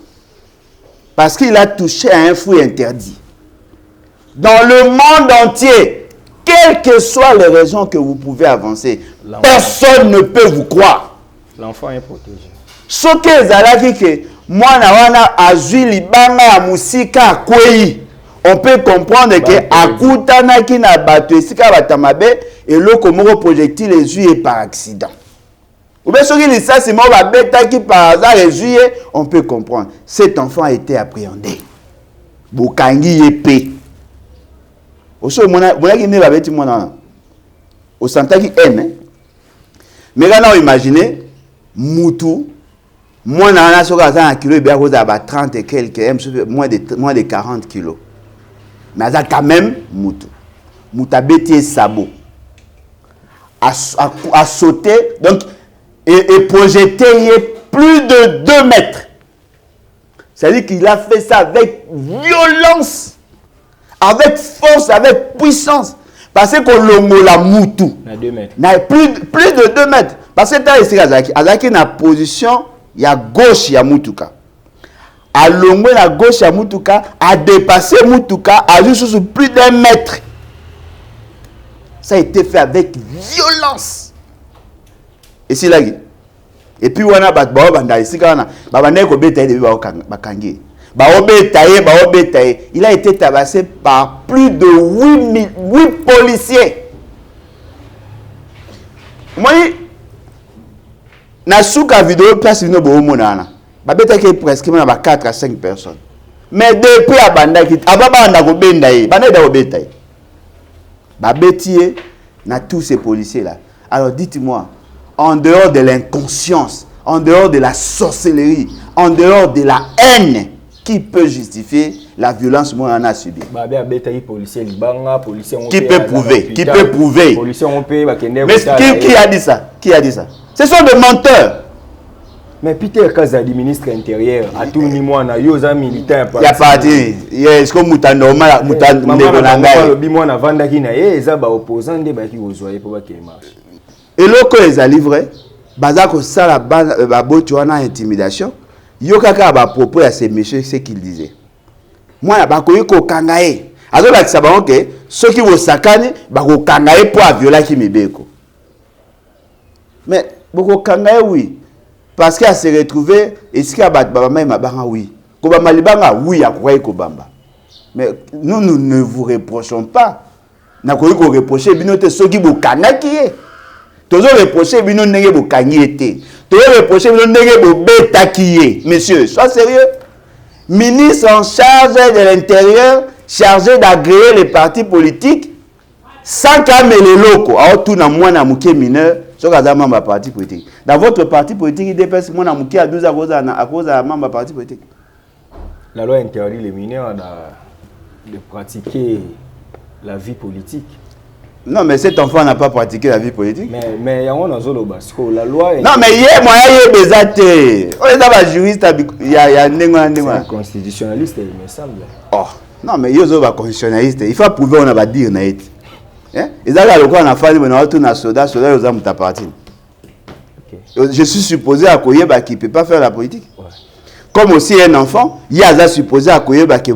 Parce qu'il a touché à un fruit interdit. Dans le monde entier, quelles que soient les raisons que vous pouvez avancer, personne ne peut vous croire. L'enfant est protégé. Ce que Zalaki que moi na azui libanga ya musika kwei. On peut comprendre que akutana ki na bato esika batamabe et le komoko projectile est par accident. Ou bien ceux qui ça c'est moi bêta qui par hasard est on peut comprendre. Cet enfant a été appréhendé. Bokangi épée. Au so mona qui ne va bêti mona. Au santa qui aime. Mais là imaginez mutu moi na soka za kilo bien cause à 30 et quelques moins de 40 kilos. Mais ça quand même mutu. Muta bêti sabot. A sauter donc et projeté plus de 2 mètres. C'est-à-dire qu'il a fait ça avec violence, avec force, avec puissance. Parce qu'on l'ongo la moutou. À 2 mètres. Plus de 2 mètres. Parce que Azaki na position, il y a gauche, il y a Moutouka. À l'ongo la gauche, il y a Moutouka. A dépassé Moutouka, a juste plus d'1 mètre. Ça a été fait avec violence. Et c'est là. Et puis on a il a été tabassé par plus de 8 policiers. Moi, na souka vidéo place vino bo monana. Ba beta ke presque 4 à 5 personnes. Mais depuis abanda ki ababa ko benda yi, bana da ko beta yi. Ba betié na tous ces policiers là. Alors dites-moi, en dehors de l'inconscience, en dehors de la sorcellerie, en dehors de la haine, qui peut justifier la violence qu'on a subie? Qui peut prouver? Qui peut prouver? Mais qui a dit ça? Qui a dit ça? Ce sont des menteurs. Mais Peter Kazadi, ministre intérieur, à tout niveau, on a yosa militaire. Il y a pas dit. Est-ce que Mouta normal, Mouta le bimon a vendu qui n'a pas opposant des bâtis aux oeufs pour qu'il marche. Et là, quand ils ont livré, Bazako Sala Babo, tu as une intimidation. Yokaka ba propos à ces messieurs, ce qu'ils disaient. Moi, je ne sais pas kangae. Alors, là, ça va que ceux qui vont sakane, bako kangae pour violer qui me beko. Mais bako kangae oui, parce qu'à se retrouver, est-ce qu'il y a babama mabanga oui. Kobamba libanga oui, à quoi kobamba. Mais nous ne vous reprochons pas. Na ko reprocher binote ceux qui vont kanaki. Toujours reprocher bino nenge bo kangiete. Toujours reprocher bino nenge bo betakiye. Monsieur, sois sérieux. Ministre en charge de l'intérieur, chargé d'agréer les partis politiques, sans calmer les locaux. Alors tout na moi na muké mineur, sur kaza membre parti politique. Dans votre parti politique, il dépasse moi na muké à 12 à cause à membre parti politique. La loi interdit les mineurs de pratiquer la vie politique. Non, mais cet enfant n'a pas pratiqué la vie politique. Mais il y a la loi... Non, mais il y a moyen de bézater. On est un juriste, il y a un constitutionnaliste, il me semble. Oh, non, mais il y a un constitutionnaliste. Il faut prouver qu'on va dire. Ils ont le droit à faire des soda, ils ont ta partie. Je suis supposé à Koye qui ne peut pas faire la politique. Ouais. Comme aussi un enfant, il y a supposé à Koye qui a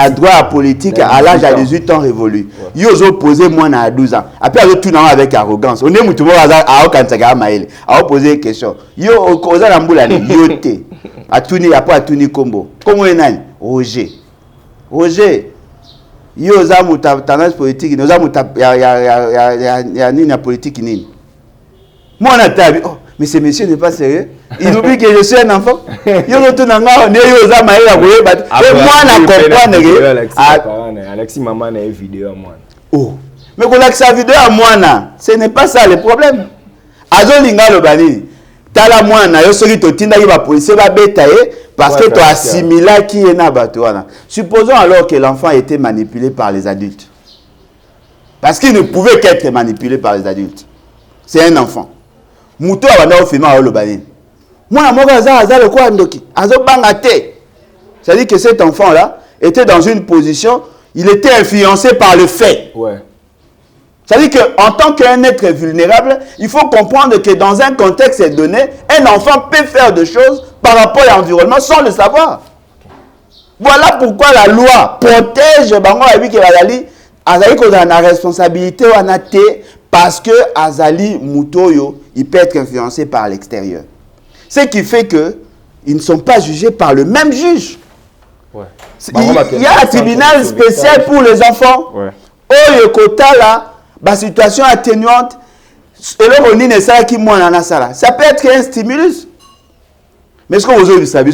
droit à la politique à l'âge de 18 ans révolu. Ils ont posé moins à 12 ans. Après, ils ont tout avec arrogance. On est tout le monde à poser des questions. Ils ont posé la boule à l'IOT. Après, à Touni Combo. Comment est-ce Roger. Roger. Ils ont tendance politique. Il y a politique. Moi, on a tabi. Oh, mais ce monsieur n'est pas sérieux. Il oublie que je suis un enfant. Il retourne en bas, on est aux amis, Alexis Maman a une vidéo à moi. Oh, mais quand sa vidéo à moi, ce n'est pas ça le problème. Azolinga le bani. Tala moi, yo sori to tinda ki ba policier ba betaye parce que tu as assimilé qui est na batoana. Supposons alors que l'enfant était manipulé par les adultes. Parce qu'il ne pouvait qu'être manipulé par les adultes. C'est un enfant. Mouto abanda ofima o lobani. Moi moko aza le quoi ndoki. Azo bangate. C'est-à-dire que cet enfant là était dans une position, il était influencé par le fait. Ouais. C'est-à-dire qu'en tant qu'un être vulnérable, il faut comprendre que dans un contexte donné, un enfant peut faire des choses par rapport à l'environnement sans le savoir. Voilà pourquoi la loi protège bango avec Azali. Azali qu'on a la responsabilité ou parce que Azali Moutoyo, il peut être influencé par l'extérieur. Ce qui fait que ils ne sont pas jugés par le même juge. Ouais. Il y a un tribunal spécial pour les enfants. Ouais. Oh, quota là, la situation atténuante. Et là, on dit ça peut être un stimulus. Mais est-ce que vous avez vu ça?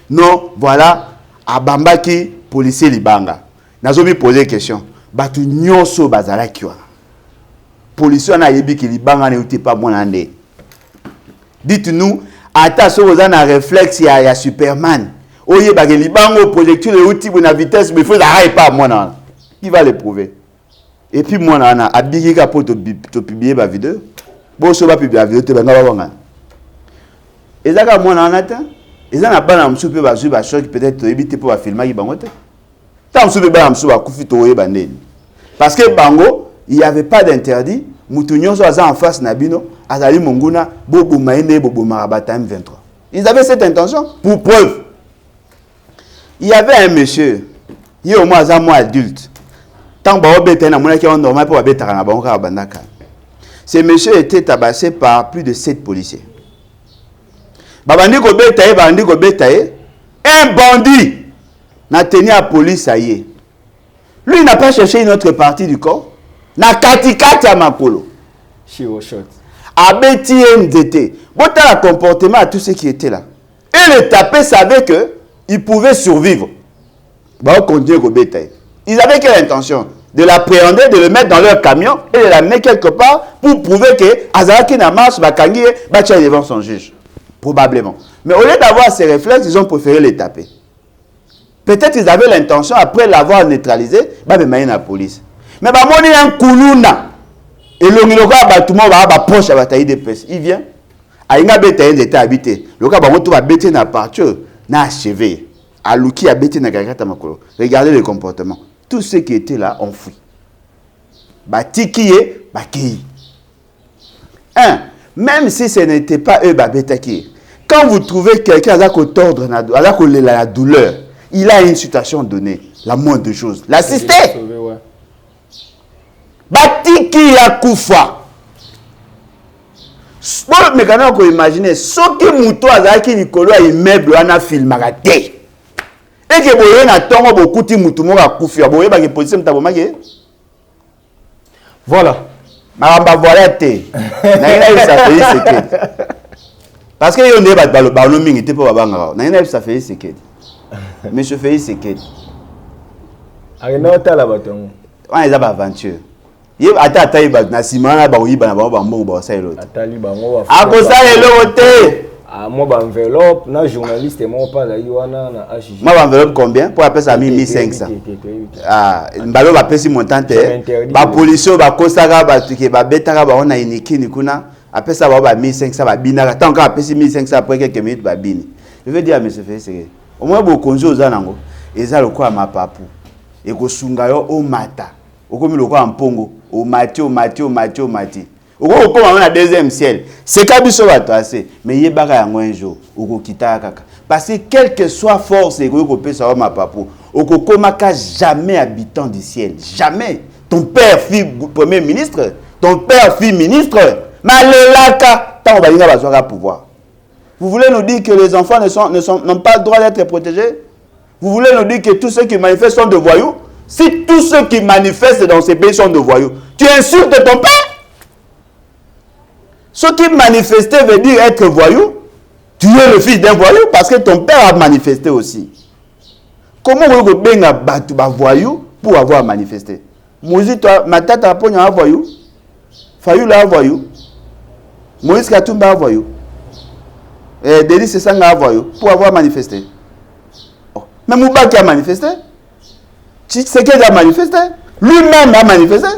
Non, voilà, à Bambaki, policier Libanga. Nous avons posé une question. Batu nyonso bazala kiwa. Policier na yebi ki Libanga ne uti pas bon ande. Dites-nous, attention aux un réflexe, il y a Superman. Oye bagé Libango projectile uti na vitesse, mais il faut l'arrêter pas moi non. Qui va le prouver? Et puis moi na abiki ka pour te publier ma vidéo. Bon so ba publier la vidéo te banga ba. Ezaka moi na nata. Ezana bana msupe ba zu ba choc peut-être éviter pour filmer ki bango te. Tant msupe ba msupe ba kufi to oye bande. Parce que bango, il n'y avait pas d'interdit. Moutounion soit en face nabino, azali monguna bobo maine bobo marabata M23. Ils avaient cette intention pour preuve. Il y avait un monsieur, il est au moins adulte. Tant que na mona qui est normal pour abeta na bango bandaka. Ce monsieur était tabassé par plus de 7 policiers. Babandi ko betaye, un bandit n'a tenu à la police ça y est. Lui il n'a pas cherché une autre partie du corps. Na katikati ya makolo. Shiro shot. Abeti NDT. Bota le comportement à tous ceux qui étaient là. Et le tapé savait que il pouvait survivre. Ils avaient quelle intention? De l'appréhender, de le mettre dans leur camion et de l'amener quelque part pour prouver que Azaraki na marche, Bakangi, Bacha devant son juge. Probablement. Mais au lieu d'avoir ces réflexes, ils ont préféré les taper. Peut-être ils avaient l'intention, après l'avoir neutralisé, de mener la police. Mais il y a un koulouna. Et le poche à bataille de pêche. Il vient. Il y a un état habité. Le cas va bêter na parture, na achevé. Alouki a bêté na gagata makolo. Regardez le comportement. Tous ceux qui étaient là ont fui. Batikiye, bakei. Même si ce n'était pas eux, babetaki. Quand vous trouvez quelqu'un à tordre, à la douleur, il a une situation donnée, la moindre chose. L'assister. Batiki ya kufa. Bon, mais quand on imagine, ce qui mouto azaki nikolo a immeuble ana filmaka te. Et que boye na tongo beaucoup ti mouto mo ka kufi, boye ba ke position mtabomake. Voilà. Maramba voilà te. Na ina ça fait secret. Parce que yo ne ba ba no mingi te po babanga. Na ina ça fait secret. Mais je fais secret. Arena tala batongo. On est aventure. Il ata na simana ba oyiba na ba mbongo ba sa elo. Atali bango wa. Akosa elo te. moi enveloppe na journaliste moi pas là wana na HJ. Moi enveloppe combien pour appeler ça 1500. Ah, mbalo ba pesi montante. Ba police ba kosaka ba tuke ba betaka ba ona inikini kuna. Après ça ba 1500 ba binaka tant qu'à pesi 1500 après quelques minutes ba bini. Je veux dire monsieur Fessé. Au moins bo konzo ozanango. Eza lokwa mapapu. Et ko sunga yo o mata. Okomi lokwa mpongo. O mati. Oko koma na deuxième ciel. C'est kabiso bato assez. Mais yebaka yango un jour. Oko kita kaka. Parce que quelle que soit force et ko pesa o mapapu. Oko komaka jamais habitant du ciel. Jamais. Ton père fut premier ministre. Ton père fut ministre. Malelaka. Tant balinga bazwaka pouvoir. Vous voulez nous dire que les enfants n'ont pas le droit d'être protégés? Vous voulez nous dire que tous ceux qui manifestent sont de voyous? Si tous ceux qui manifestent dans ces pays sont de voyous, tu insultes ton père? Ce qui manifester veut dire être voyou. Tu es le fils d'un voyou parce que ton père a manifesté aussi. Comment vous pouvez battre un voyou pour avoir manifesté? Moïse, toi, ma tante a pris un voyou. Fayou là un voyou. Moïse Katumba un voyou. Denis Sessanga un voyou pour avoir manifesté. Oh. Mais Mouba qui a manifesté? Tshisekedi a manifesté? Lui-même a manifesté?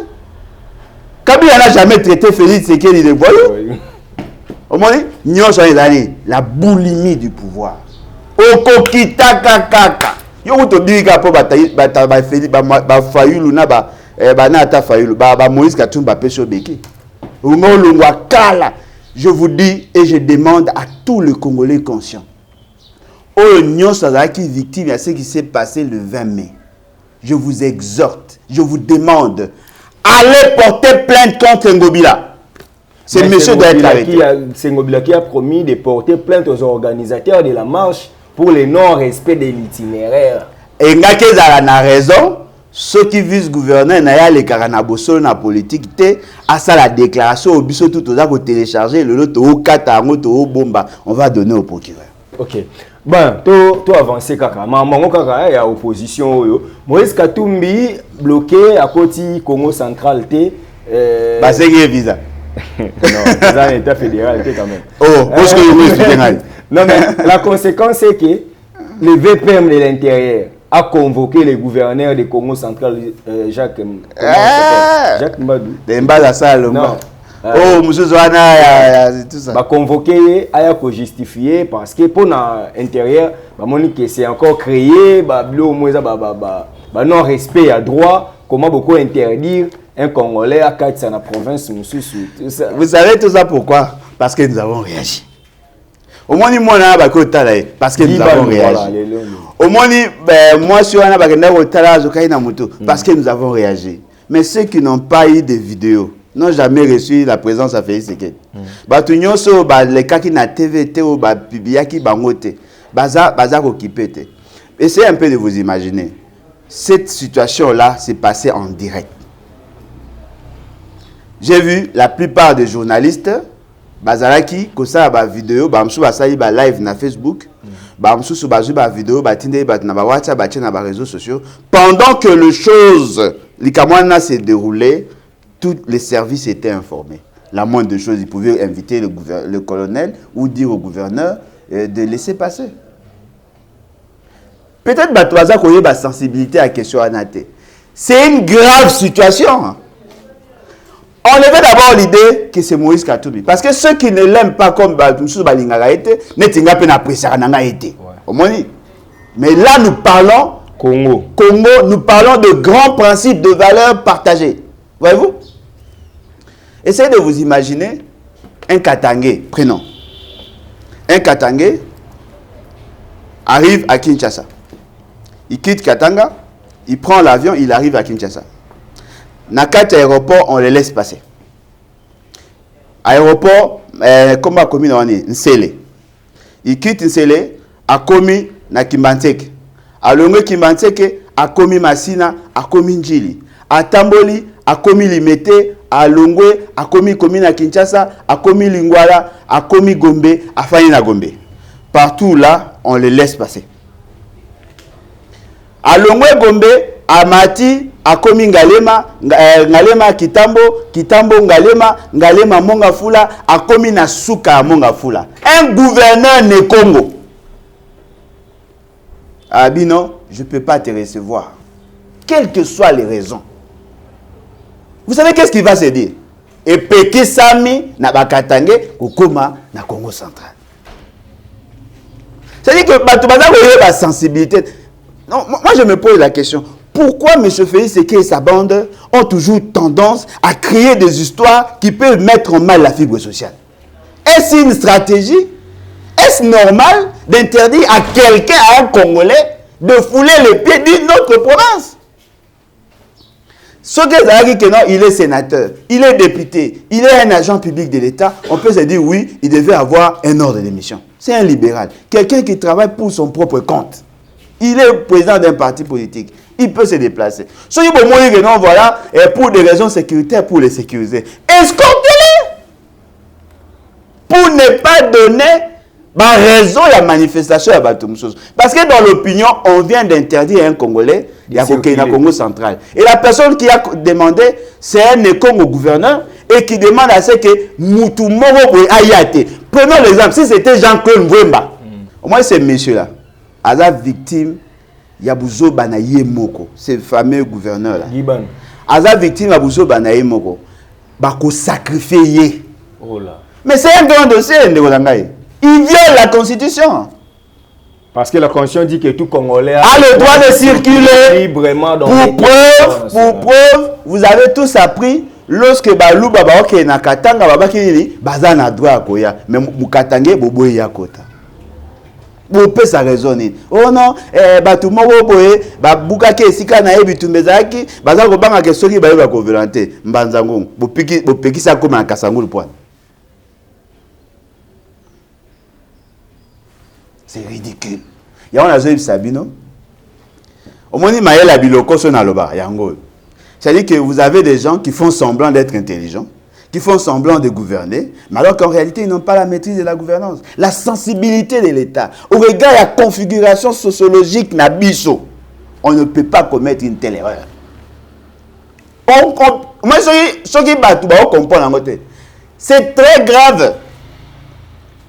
Kabila n'a jamais traité Félix Tshisekedi de voyou. Au moins, nous sommes la boulimie du pouvoir. Okokita kaka. Yo to dika po ba Félix ba Fayulu na ba nata Fayulu ba Moïse Katumba peso beki. Ngolongwa kala. Je vous dis et je demande à tous les Congolais conscients. Oh, nous sommes victimes à ce qui s'est passé le 20 mai. Je vous exhorte, je vous demande, allez porter plainte contre Ngobila. C'est monsieur doit être arrêté. C'est Ngobila qui a promis de porter plainte aux organisateurs de la marche pour le non-respect de l'itinéraire. Et Ngakeza a raison. Ceux qui visent gouverner n'aya les caranabosol na politique à ça la déclaration au biso tout aux pour télécharger le lot au katango au bomba on va donner au procureur. OK. Ben to avancer kaka maman kaka ya opposition yo Moïse Katumbi bloqué à côté Congo central bah c'est qui visa. Non, c'est un état fédéral quand même. Oh, parce que non mais la conséquence c'est que le VPM de l'intérieur a convoqué le gouverneur du Congo central, Jacques Mbadou. Non. Oh, monsieur Zouana, tout ça. Va convoquer, a justifié parce que pour l'intérieur, c'est encore créé, non respect à droit, comment beaucoup interdire un Congolais à 4 dans la province. Vous savez tout ça pourquoi? Parce que nous avons réagi. Au moins, moi, parce que nous avons réagi. Au moins, moi, je suis parce que nous avons réagi. Mais ceux qui n'ont pas eu de vidéos n'ont jamais reçu la présence à Félix Tshisekedi. Les cas qui na TV, essayez un peu de vous imaginer. Cette situation-là s'est passée en direct. J'ai vu la plupart des journalistes bazalaki kosa ba vidéo ba msu basali ba live na Facebook ba msu bazu ba vidéo ba tinde ba na ba WhatsApp ba na ba réseaux sociaux pendant que les choses likamwana s'est déroulé, tous les services étaient informés. La moindre des choses, ils pouvaient inviter le colonel ou dire au gouverneur de laisser passer. Peut-être ba toza koye ba sensibilité à question anate. C'est une grave situation. On avait d'abord l'idée que c'est Moïse Katumbi. Parce que ceux qui ne l'aiment pas comme Moussou Balingara était, n'étinga pe na presarana été. Mais là, nous parlons Congo, nous parlons de grands principes, de valeurs partagées. Voyez-vous? Essayez de vous imaginer un Katangé, prénom. Un Katangé arrive à Kinshasa. Il quitte Katanga, il prend l'avion, il arrive à Kinshasa. Nakati aéroport, on les laisse passer. Aéroport, comment a commis Nsele. Il quitte Nsele, a commis na Kimbanteke. A Longwe Kimbanteke, a commis Masina, a commis Njili. A Tamboli, a commis Limete, a Longwe, a commis na Kinshasa, a commis Lingwala, a commis Gombe, a Fani na Gombe. Partout là, on les laisse passer. A Longwe Gombe, a Mati, akomi Ngalema, Ngalema Kitambo, Kitambo Ngalema, Ngalema Mongafula, akomi na Suka Mongafula. un gouverneur né Congo. Ah non, je ne peux pas te recevoir. Quelles que soient les raisons. Vous savez qu'est-ce qu'il va se dire? Et Péki Sami na Bakatange Kokoma na Congo central. C'est-à-dire que la sensibilité. Non, moi je me pose la question. Pourquoi M. Félix Tshisekedi et sa bande ont toujours tendance à créer des histoires qui peuvent mettre en mal la fibre sociale? Est-ce une stratégie? Est-ce normal d'interdire à quelqu'un, à un Congolais, de fouler les pieds d'une autre province? Ce que non, il est sénateur, il est député, il est un agent public de l'État, on peut se dire oui, il devait avoir un ordre de mission. C'est un libéral, quelqu'un qui travaille pour son propre compte. Il est président d'un parti politique, il peut se déplacer. Ce qui peut dire que non, voilà, et pour des raisons sécuritaires, pour les sécuriser. Escortez-les pour ne pas donner raison à la manifestation à Batumsos. Parce que dans l'opinion, on vient d'interdire un Congolais il y a Congo central. Et la personne qui a demandé, c'est un Congo gouverneur et qui demande à ce que Moutoumoro Ayate. Prenons l'exemple, si c'était Jean-Claude Mwemba, au moins ce monsieur-là, à la victime, Yabouzo Banaye Moko, ce fameux gouverneur-là. À la victime, Yabouzo Banaye Moko, Bako sacrifié. Oh là. Mais c'est un grand dossier, il viole la Constitution. Parce que la Constitution dit que tout Congolais a le droit de circuler librement dans pour preuve, vous avez tous appris lorsque Balou Baba ok na Katanga Baba Kini baza na droit koya mais Mukatange bobo ya kota. Vous pouvez ça raisonner. Oh non, batu moko boye ba buka ke esika na yebi tumbezaki baza ko banga ke soki ba yeba ko volonté mbanzango bopeki ça comme un kasangulu point. C'est ridicule. Il y a un azou Sabino. Au moins, il y a la biloko son aloba. C'est-à-dire que vous avez des gens qui font semblant d'être intelligents, qui font semblant de gouverner, mais alors qu'en réalité, ils n'ont pas la maîtrise de la gouvernance, la sensibilité de l'État. Au regard de la configuration sociologique Nabiso, on ne peut pas commettre une telle erreur. Moi, ce qui comprend, c'est très grave.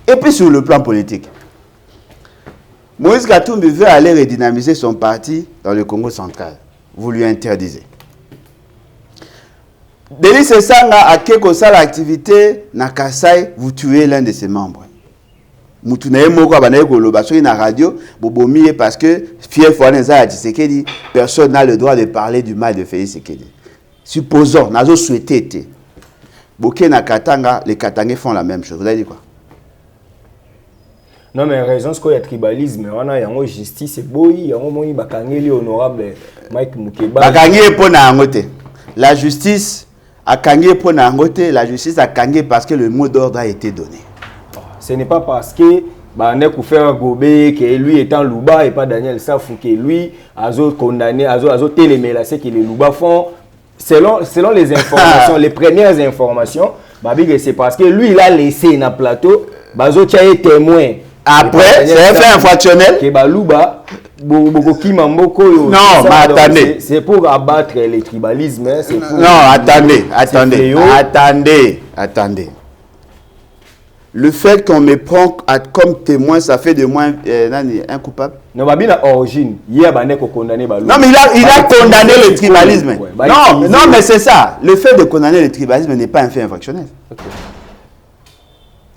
Et puis sur le plan politique. Moïse Katumbi veut aller redynamiser son parti dans le Congo central. Vous lui interdisez. Denis Sanga a quelque chose l'activité na Kasai, vous tuez l'un de ses membres. Moutunaye moko abanaye koloba sur une radio, bobomiye parce que fief Waneza a Tshisekedi, personne n'a le droit de parler du mal de Félix Tshisekedi. Supposons, nazo souhaité. Boké na Katanga, les Katangais font la même chose. Vous avez dit quoi? Non, mais raison, c'est qu'il y a tribalisme. On a une justice, c'est beau, il y a un bakangeli honorable Mike Mukeba. Bakangeli pour n'angote. La justice a kangé pour n'angote. La justice a kangé parce que le mot d'ordre a été donné. Ce n'est pas parce que Bané Koufer Gobé, que lui étant Louba et pas Daniel Safou, que lui a condamné, a télémé, c'est que les Louba font. Selon les informations, les premières informations, c'est parce que lui, il a laissé un plateau, Bazo Tchaye est témoin. Après, c'est un fait infractionnel. Non, mais attendez. C'est pour abattre les tribalismes. Non, attendez. Le fait qu'on me prend comme témoin, ça fait de moi un coupable. Non, mais il a origine. Il a condamné. Non, mais il a condamné le tribalisme. Non, mais c'est ça. Le fait de condamner le tribalisme n'est pas un fait infractionnel.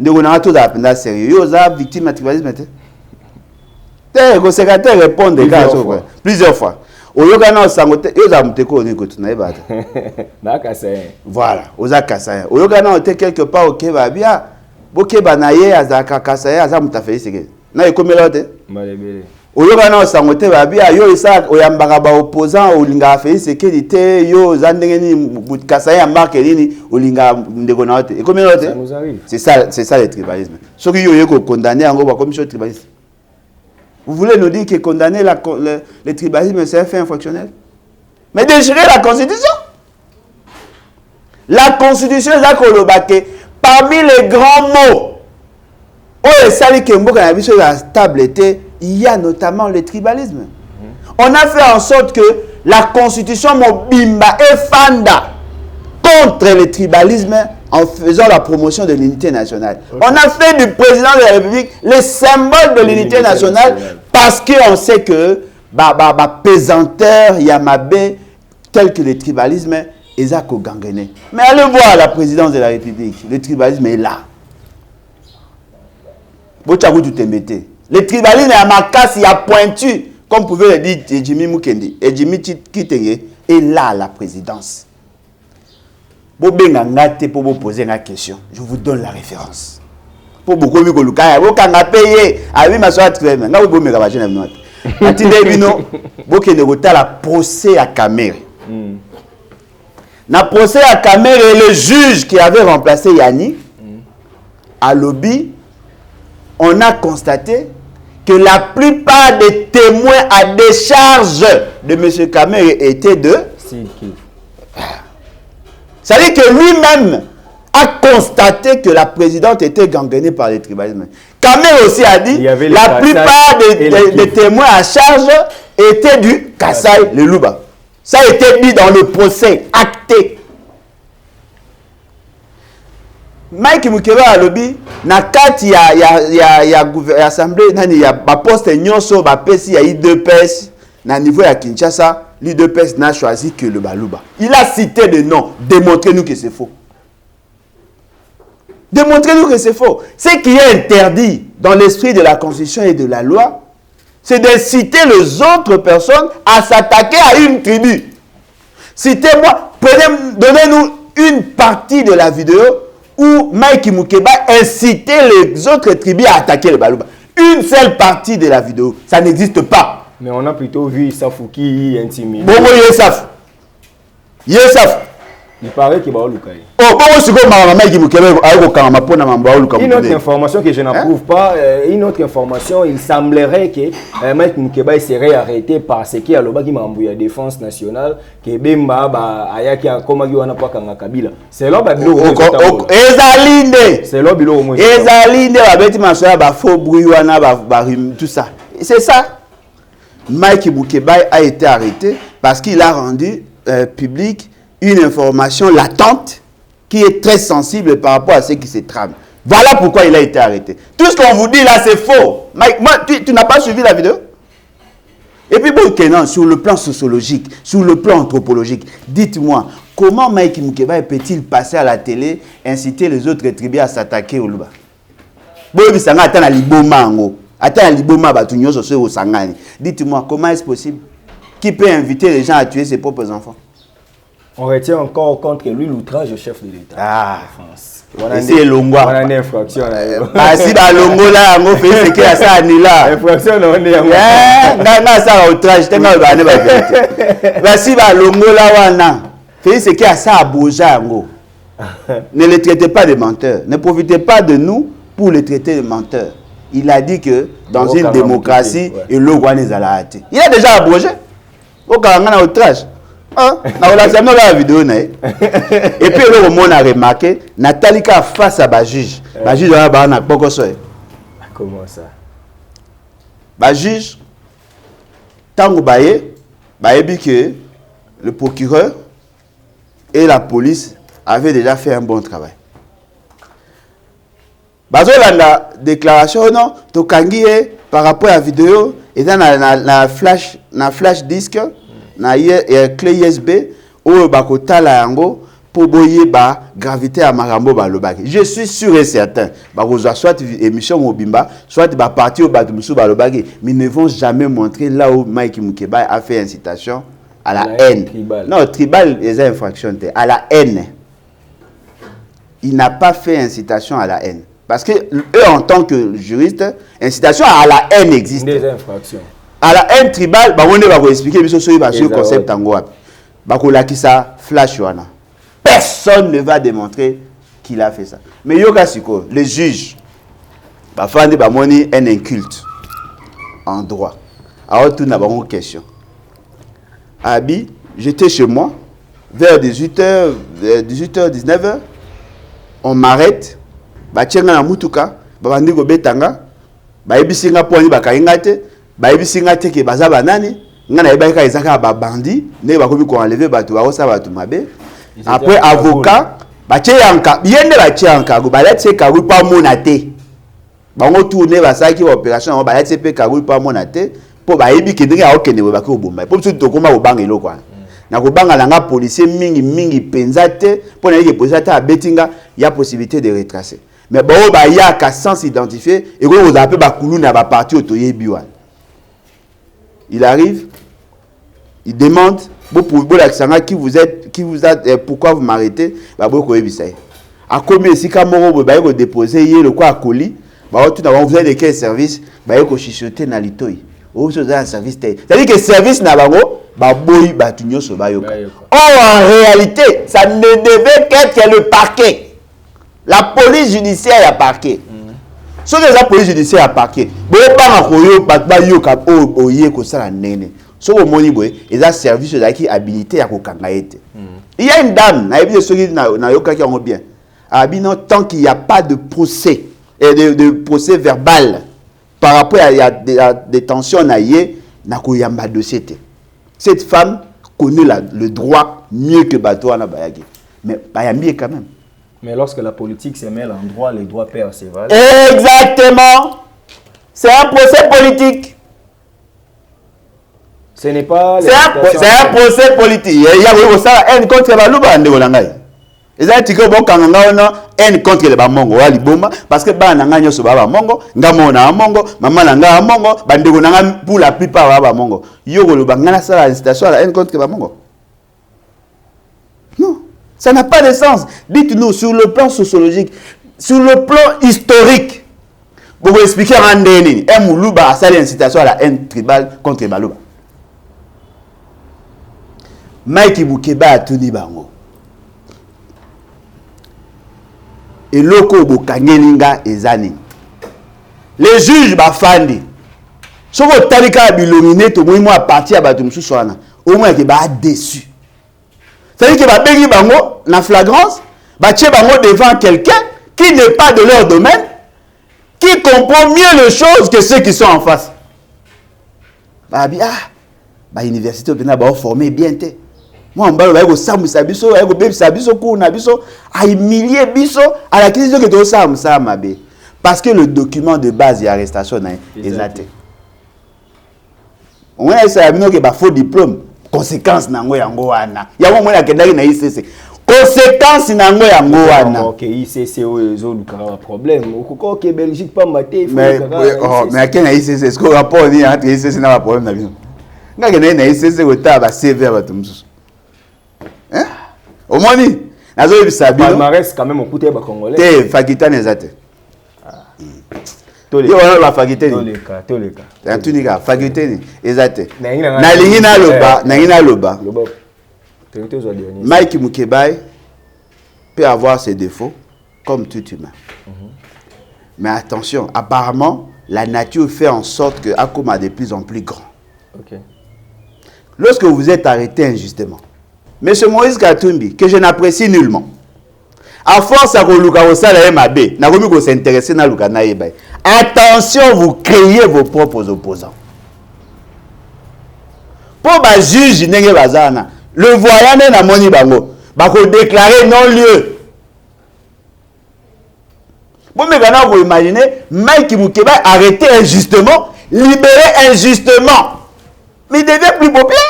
Nous avons tout à sérieux. Vous avez victime de tribalisme. Le secrétaire répond des cas plusieurs fois. Voilà, vous avez Kassaï. Vous avez quelque part au Kébabia. Vous avez Kassaï, vous avez Kassaï. Vous avez Kassaï. Oyokana sangote babia yo isa oyambaka ba opposant olinga Félix Tshisekedi yo zandengeni Kassaï marque nini olinga ndeko na ote. Et combien de c'est ça le tribalisme. Ce qui yo condamné en gros comme tribalisme. Vous voulez nous dire que condamner le tribalisme c'est un fait infractionnel? Mais déchirer la Constitution. La Constitution est là que parmi les grands mots oh sali kembo kana biso la stabilité, il y a notamment le tribalisme. On a fait en sorte que la Constitution Mobimba et Fanda contre le tribalisme en faisant la promotion de l'unité nationale. Okay. On a fait du président de la République le symbole de l'unité nationale parce qu'on sait que pesanteur, Yamabé, tel que le tribalisme, ils ont gangrené. Mais allez voir la présidence de la République, le tribalisme est là. Le tribalisme est à ma casse, il y a pointu, comme pouvait le dire Jimmy Mukendi. Et Jimmy Kitenge est là à la présidence. Pour vous poser une question, je vous donne la référence. Pour beaucoup de gens, vous avez payé. Avec ma soeur, vous avez payé. Vous avez la procès à Kamere. Dans le procès à Kamere, le juge qui avait remplacé Yanni, à lobby, on a constaté que la plupart des témoins à décharge de M. Kamere étaient de... C'est-à-dire que lui-même a constaté que la présidente était gangrenée par le tribalisme. Kamere aussi a dit que la plupart des témoins à charge étaient du Kassai, le Luba. Ça a été dit dans le procès, acté. Mike Mukeba a lobby, na kati il y a assemblée, il y a poste nyonso, il y a IDPS, na niveau ya Kinshasa, l'IDPS n'a choisi que le Baluba. Il a cité des noms, démontrez-nous que c'est faux. Démontrez-nous que c'est faux. Ce qui est interdit dans l'esprit de la Constitution et de la loi, c'est de citer les autres personnes à s'attaquer à une tribu. Citez-moi, donnez-nous une partie de la vidéo où Mike Mukeba incitait les autres tribus à attaquer le Baluba. Une seule partie de la vidéo, ça n'existe pas. Mais on a plutôt vu Safouki intimider. Bon, Yesaf. Il paraît qu'il va au Lukaï. Une autre information que je n'approuve pas, une autre information, il semblerait que Mike Mukeba serait arrêté parce qu'il y a la défense nationale, que Bemba Ayaki a comme Kabila. C'est là tout ça. C'est ça. Mike Mukeba a été arrêté parce qu'il a rendu public une information latente qui est très sensible par rapport à ce qui se trame. Voilà pourquoi il a été arrêté. Tout ce qu'on vous dit là, c'est faux. Mike, tu n'as pas suivi la vidéo? Et puis, bon, non, sur le plan sociologique, sur le plan anthropologique, dites-moi, comment Mike Mukeba peut-il passer à la télé, inciter les autres tribus à s'attaquer au Luba? Dites-moi, comment est-ce possible? Qui peut inviter les gens à tuer ses propres enfants? On retient encore contre lui l'outrage au chef de l'État. Ah, France. C'est Longwa. On a une infraction. Si la Longo là, on fait ce qu'il y a ça ni là. Infraction, on est. Non, ça outrage. T'es mal banné par vérité. Si la Longo là, on a fait ce qu'il y a ça à Boja. Ne les traitez pas de menteurs. Ne profitez pas de nous pour les traiter de menteurs. Il a dit que dans une démocratie, il a déjà abrogé. Au Karangana outrage. La vidéo, et puis le monde a remarqué Nathalie face à la juge. La juge a comment ça? La juge, tant que le procureur et la police avaient déjà fait un bon travail. La déclaration, non, par rapport à la vidéo, et dans la flash disque. Na clé USB ou bakotala yango pour boyer ba gravité à marambo ba lobaki. Je suis sûr et certain ba soit émission Mobimba soit ba parti au batumusu ba lobaki, mais ne vont jamais montrer là où Mike Mukeba a fait incitation à la haine. Non, tribal les infractions à la haine. Il n'a pas fait incitation à la haine parce que eux en tant que juriste, incitation à la haine existe. Des infractions. À la haine tribale, on va expliquer le concept en Guadeloupe. Flash. Personne ne va démontrer qu'il a fait ça. Mais Yoga Siko, le juge, un inculte en droit. Alors, tout n'a pas une question. Abi, j'étais chez moi, vers 18h, 19h, on m'arrête, tiens na mutuka, bandiko betanga, ebisinga poni bakaingate. Bayebisinga teke baza banani ngana yebaka ezaka ba bandi ne bakomi ko enlever bato ba osa bato mabe. Après avocat bache yanka yende bache yanka go baletse karu pa monate bango tourner basaki opération baletse pe karu pa monate po bayibi kidinga ya okende ba ko bomba po biso tokoma obanga eloko wana na kobanga langa policier mingi penzate po na yeke policier ta betinga ya possibilité de retracer mais ba yaka sans identifier et ko vous appelez ba kulu na ba parti otoyebi wana il arrive il demande qui vous êtes, pourquoi vous m'arrêtez, à combien si vous avez déposé le quoi à colis, vous avez de quel service, vous avez chichoté dans l'itoy. Vous avez un service. C'est-à-dire que le service n'a pas en réalité, ça ne devait qu'être le parquet. La police judiciaire a parquet. Si la police judiciaire a parquet, vous avez so moni boy eza service qui habilité à kokanga ete il y a une dame na yebi ceux qui na yoka qui ont bien abino tant qu'il n'y a pas de procès et de procès verbal par rapport à des tensions na yé na koyamba dossier. Cette femme connaît le droit mieux que bato na bayaki mais bayambi quand même. Mais lorsque la politique se mêle en droit, les droits perdent ses valeurs. Exactement. C'est un procès politique. Ce n'est pas... C'est un procès politique. Il y a ça haine contre Balouba en Ndegonangaï. Ils ont dit que bon quand on a haine contre les Bamongo, parce que Bananga so Baba Mongo, Ngamona Mongo, Maman Nanga Mongo, Bandegonanga pour la plupart Baba Mongo. Yo le Bangana ça la incitation à la haine contre les Bamongo. Non, ça n'a pas de sens. Dites-nous sur le plan sociologique, sur le plan historique, vous pouvez expliquer à Ndeni, Moulouba a ça l'incitation à la haine tribale contre les Balouba. Mike Boukeba a tuni bango. Et loko bokangelinga ezani. Les juges bafandi. Soko talika bilomine to moi à partir à batum souswana. Au moins que ba déçu. C'est-à-dire que ba bengi bango na flagrance, ba tche bango devant quelqu'un qui n'est pas de leur domaine, qui comprend mieux les choses que ceux qui sont en face. Ba bi ba université obena ba formé bien té. Moi, je suis à la question que parce que le document de base d'arrestation est exact. On a dit que faux diplôme, conséquence nango yango wana. Il y a un moment qui na ICC. Conséquence nango yango wana. OK, ICC ont un problème. Au que Belgique pas maté. Mais qui na ICC, est-ce que rapport ni entre ICC na problème na biso. Nga na ICC ko ta ba CV ba tumsu. Hein? Au moins, palmarès quand même au côté des Congolais. T'es faculté n'exate. Tous les cas. Tous les cas, faculté n'exate. Na lingina loba. Mike Mukebai peut avoir ses défauts comme tout humain. Mais attention, apparemment, la nature fait en sorte que Akoma est de plus en plus grand. Okay. Lorsque vous êtes arrêté injustement, Monsieur Moïse Katumbi, que je n'apprécie nullement, à force à s'intéresser à attention, vous créez vos propres opposants. Pour les juges, le voyant na moni bango, bako déclarer non-lieu. Vous imaginez, Mike Mukeba arrêté injustement, libéré injustement. Mais il devient plus populaire.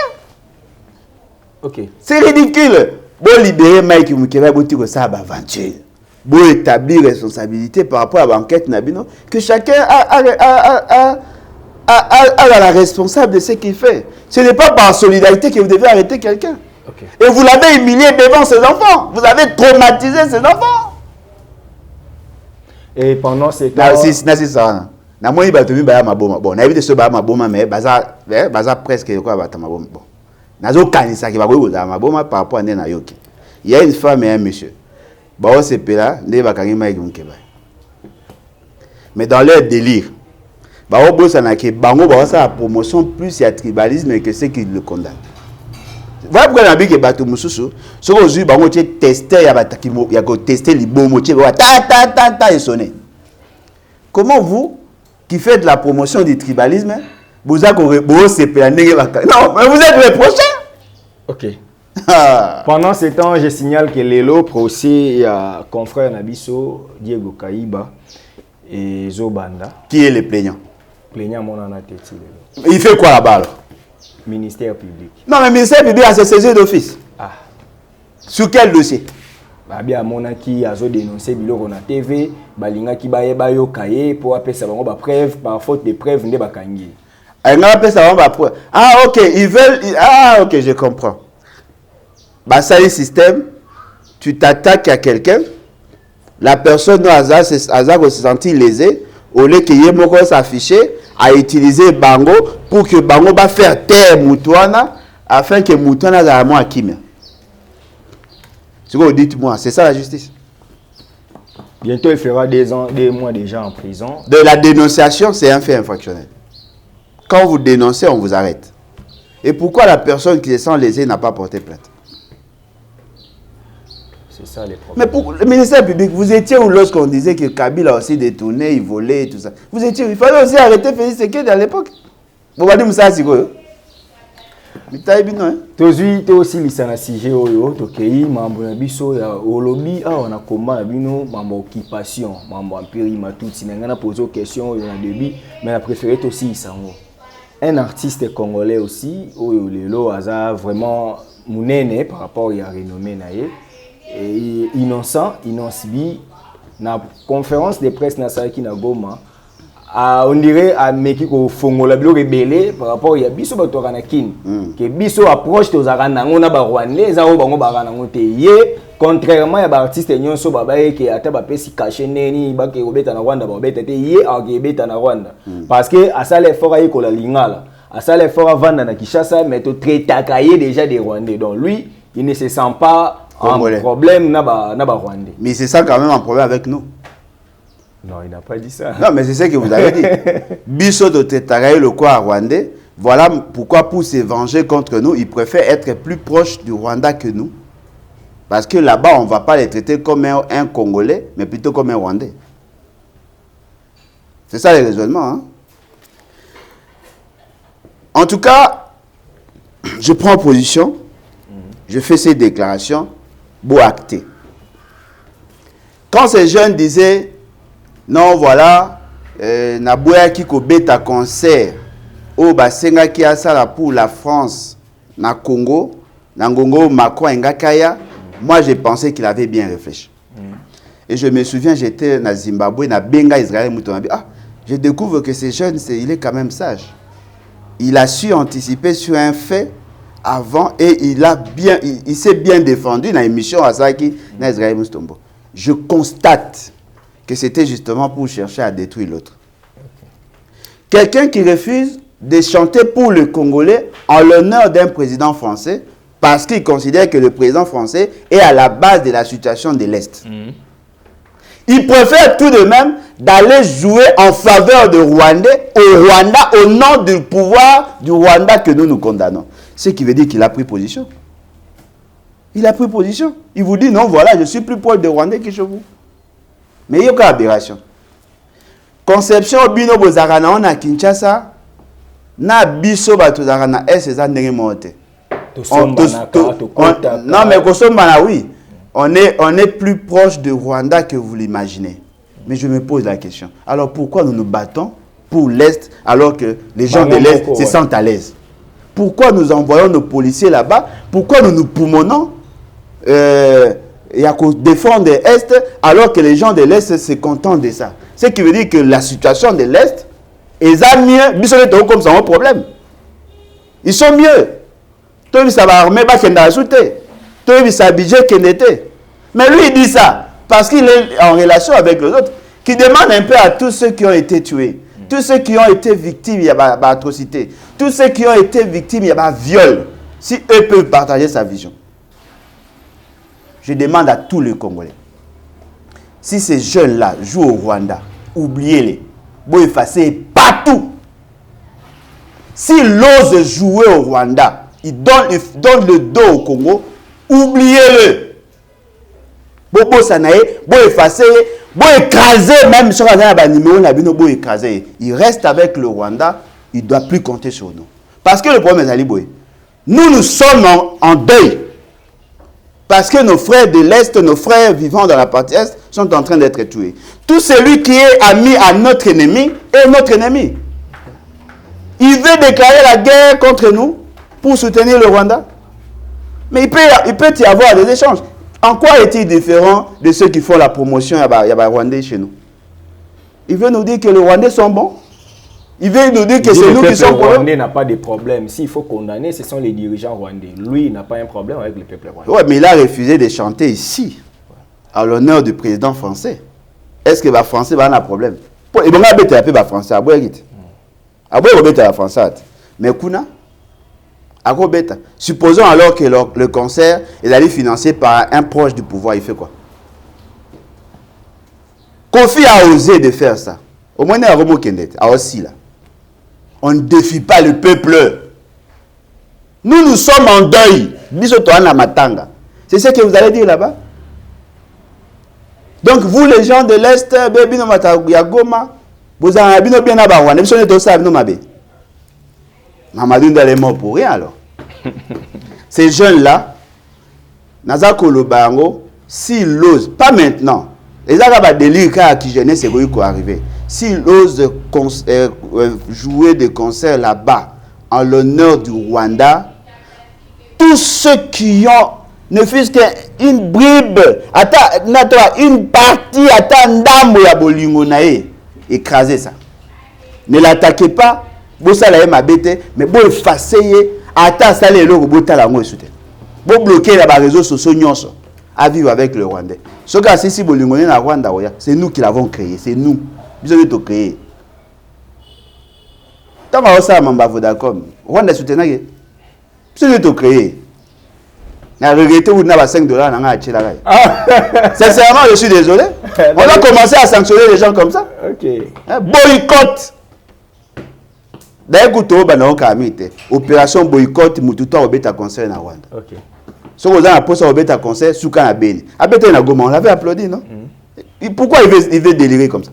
Okay. C'est ridicule. Bon libérer Mike Mukeba, bon tiko ça aventure. Bon établir responsabilité par rapport à l'enquête Nabino, que chacun a la responsable de ce qu'il fait. Ce n'est pas par solidarité que vous devez arrêter quelqu'un. Okay. Et vous l'avez humilié devant ses enfants. Vous avez traumatisé ses enfants. Et pendant ces temps... C'est ça. Na moi batumi ba maboma. Bon, na évité ce ba maboma mais baza presque quoi ba maboma. Bon. Nazo kanisa ki ba ko za maboma par rapport à na yoki. Il y a une femme et un monsieur. Ba o sepela nde ba kangi Mike Mukeba. Mais dans leur délire, ba o bossa na ke bango ba sa promotion plus ya tribalisme que ceux qui le condamnent. Voilà pourquoi na bi ke bato mususu, so ko zu bango tie tester ya bataki ya ko tester libomo tie ba ta et sonner. Comment vous qui faites la promotion du tribalisme, vous avez non, mais vous êtes les prochains. Ok. Pendant ce temps, je signale que Lelo procès à confrère Nabiso, Diego Kaïba et Zobanda. Qui est le plaignant? Plaignant mon anatéti. Il fait quoi là-bas? Ministère public. Non, mais le ministère public a ses saisies d'office. Ah. Sur quel dossier? Babia monaki a dénoncé biloko na TV, balinga ki baye bayo kaye pour appeler ça bango ba preuve par faute de preuve nde bakangi. Ah ok, ils veulent. Ah ok, je comprends. Bah ça le système, tu t'attaques à quelqu'un, la personne au hasard se sentit lésée, au lieu qu'il y ait mon s'afficher, à utiliser Bango pour que Bango va faire taire Moutouana, afin que Moutouana ait moins à Kim. C'est quoi vous dites-moi, c'est ça la justice? Bientôt il fera 2 mois déjà en prison. De la dénonciation, c'est un fait infractionnel. Quand vous dénoncez, on vous arrête. Et pourquoi la personne qui se sent lésée n'a pas porté plainte? C'est ça les problèmes. Mais pour le ministère public, vous étiez où lorsqu'on disait que Kabila a aussi détourné, il volait et tout ça? Vous étiez où? Il fallait aussi arrêter Félix Tshisekedi à l'époque. Vous voyez Moussa Sigo. Tozui to aussi lisana sujet oyo tokei mambo na biso ya olobi awa na koma na bino mambo occupation mambo empiri matuti na ngana poser question oyo na début mais la préféré aussi isango. Un artiste congolais aussi oyo lelo aza vraiment munene par rapport à renommée na ye et innocent bi na conférence de presse na Salaki na Goma. On dirait à meki ko fongola bilo rebelle par rapport ya biso bato kana kin que biso approche to zakana ngona ba rwandais za o bango ba kana ngote ye contrairement ya ba artiste nyonso baba ke ata ba pesi caché neni ba ke obeta na Rwanda ba obeta te ye a ke beta na Rwanda parce que asala effort ayi ko la lingala asala effort vanda na Kinshasa mais to traitaka ye déjà des Rwandais donc lui il ne se sent pas en problème na ba Rwandais mais c'est ça quand même un problème avec nous. Non, il n'a pas dit ça. Non, mais c'est ce que vous avez dit. Bisso de Tetaraï, le quoi rwandais. Voilà pourquoi pour se venger contre nous, il préfère être plus proche du Rwanda que nous. Parce que là-bas, on ne va pas les traiter comme un Congolais, mais plutôt comme un Rwandais. C'est ça le raisonnement. Hein? En tout cas, je prends position, je fais ces déclarations, beau acté. Quand ces jeunes disaient non, voilà, Naboya qui kobeta concert au Basenga qui a ça pour la France, na Congo, Nangongo, Macron, Ngakaya, moi j'ai pensé qu'il avait bien réfléchi. Et je me souviens, j'étais na Zimbabwe, na Benga Israël, ah, je découvre que ces jeunes, il est quand même sage. Il a su anticiper sur un fait avant et il s'est bien défendu dans l'émission Asaki, na Israël Mustombo. Je constate que c'était justement pour chercher à détruire l'autre. Quelqu'un qui refuse de chanter pour le Congolais en l'honneur d'un président français parce qu'il considère que le président français est à la base de la situation de l'Est. Il préfère tout de même d'aller jouer en faveur de Rwandais au Rwanda au nom du pouvoir du Rwanda que nous condamnons. Ce qui veut dire qu'il a pris position. Il a pris position. Il vous dit non, voilà, je suis plus proche de Rwandais que chez vous. Mais il y a une aberration. Conception bino bozarana on a Kinshasa na biso bato zarana c'est ndenge monte. Non mais kosombana oui, on est plus proche de Rwanda que vous l'imaginez. Mais je me pose la question. Alors pourquoi nous nous battons pour l'Est alors que les gens de l'Est se sentent à l'aise? Pourquoi nous envoyons nos policiers là-bas? Pourquoi nous nous poumonnons et à défendre l'Est alors que les gens de l'Est se contentent de ça? Ce qui veut dire que la situation de l'Est est mieux. Ils sont comme ça, un problème. Ils sont mieux. Tout ça va armer, tout ça budget qu'il était. Mais lui il dit ça parce qu'il est en relation avec les autres, qui demande un peu à tous ceux qui ont été tués, tous ceux qui ont été victimes, il y a atrocité, tous ceux qui ont été victimes, il y a viol, si eux peuvent partager sa vision. Je demande à tous les Congolais, si ces jeunes-là jouent au Rwanda, oubliez-les, vous effacez partout. S'ils osent jouer au Rwanda, ils donnent le dos au Congo, oubliez-le. Bobo Sanae, vous effacez, vous écrasez, même si vous écrasez. Il reste avec le Rwanda, il ne doit plus compter sur nous. Parce que le problème est, nous sommes en deuil Parce que nos frères de l'Est, nos frères vivant dans la partie Est, sont en train d'être tués. Tout celui qui est ami à notre ennemi est notre ennemi. Il veut déclarer la guerre contre nous pour soutenir le Rwanda. Mais il peut y avoir des échanges. En quoi est-il différent de ceux qui font la promotion à les Rwandais chez nous? Il veut nous dire que les Rwandais sont bons. Il veut nous dire que c'est nous qui sommes bons. Le Rwandais n'a pas de problème. S'il faut condamner, ce sont les dirigeants rwandais. Lui, il n'a pas un problème avec le peuple rwandais. Oui, mais il a refusé de chanter ici, à l'honneur du président français. Est-ce que les Français vont avoir un problème? Il va bêter un français. Mais Kuna, supposons alors que le concert est allé financé par un proche du pouvoir, il fait quoi? Kofi a osé de faire ça. Au moins, il y a Romo Kendet, aussi là. On ne défie pas le peuple. Nous sommes en deuil. C'est ce que vous allez dire là-bas. Donc, vous, les gens de l'Est, vous avez bien à Rwanda. Vous êtes aussi à Mamadou est mort pour rien alors. Ces jeunes-là, Nazako Lobango, s'ils osent, pas maintenant, les Arabes délire qui jeunesse c'est quoi arriver. S'ils osent jouer des concerts là-bas en l'honneur du Rwanda, tous ceux qui ont ne fût-ce qu'une bribe, une partie, écrasez ça. Ne l'attaquez pas, vous allez m'abêter, mais vous effacez, attendez, vous bloquez les réseaux sociaux à vivre avec le Rwandais. Ce cas si vous avez Rwanda, c'est nous qui l'avons créé, c'est nous. Vous avez tout créé. Tant que ça, Vodacom, Rwanda soutient. Vous avez tout créé. On a regretté où on a $5 dans la sincèrement, je suis désolé. On a commencé à sanctionner les gens comme ça. Ok. Boycott. D'ailleurs, opération boycott, Mututo Obeta concert en Rwanda. Ok. Si vous avez posé Obeta concert, Souka na Beni. Abeta na Goma, on l'avait applaudi, non? Pourquoi il veut délirer comme ça?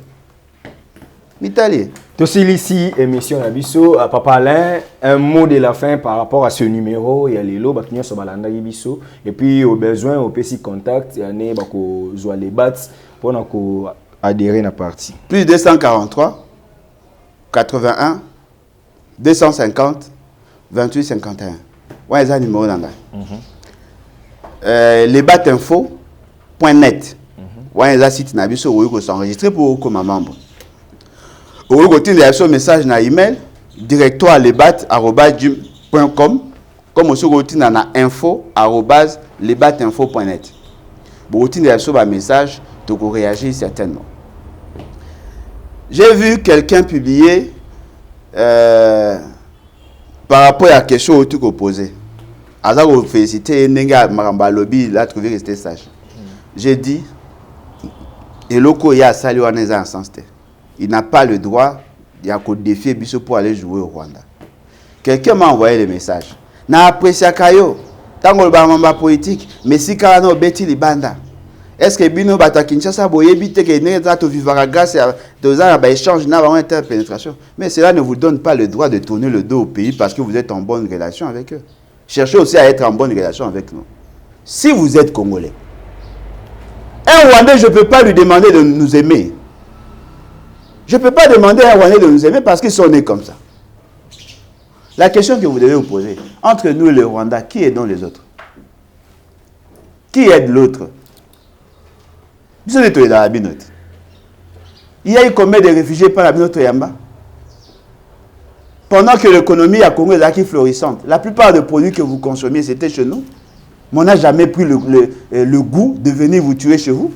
L'Italie. Aussi ici, émission Abisso, Papa Alain, un mot de la fin par rapport à ce numéro, il y a les lots, et puis au besoin, au PC Contact, il y a les bats pour adhérer à la partie. Plus 243, 81, 250, 28, 51. Ouais, c'est un numéro dans les batinfo.net. Ouais, c'est un site Nabisso où vous s'enregistrer pour comme membre. Vous avez un message dans email directoire@lebat@gmail.com comme aussi vous avez un info@lebatinfo.net. Vous avez un message de réagir certainement. J'ai vu quelqu'un publier par rapport à quelque chose que vous posez. Azar vous féliciter Nenga Maramba Lobby, il a trouvé rester sage. J'ai dit et loko ya sali waneza en sens. Il n'a pas le droit de défier Bisso pour aller jouer au Rwanda. Quelqu'un m'a envoyé le message. Na apprécié Kayo, tango le bamamba politique, mais si Karano Betty Libanda. Est-ce que Bino Bata Kinshasa boyebite que n'est to vivre grâce à deux ans échange n'a pas interpénétration. Mais cela ne vous donne pas le droit de tourner le dos au pays parce que vous êtes en bonne relation avec eux. Cherchez aussi à être en bonne relation avec nous. Si vous êtes Congolais, un Rwandais, je ne peux pas lui demander de nous aimer. Je ne peux pas demander à un Rwandais de nous aimer parce qu'ils sont nés comme ça. La question que vous devez vous poser, entre nous et le Rwanda, qui aident les autres? Qui aide l'autre? Il y a eu combien de réfugiés par la Binoto Yamba? Pendant que l'économie à Congo est florissante, la plupart des produits que vous consommiez, c'était chez nous. Mais on n'a jamais pris le goût de venir vous tuer chez vous.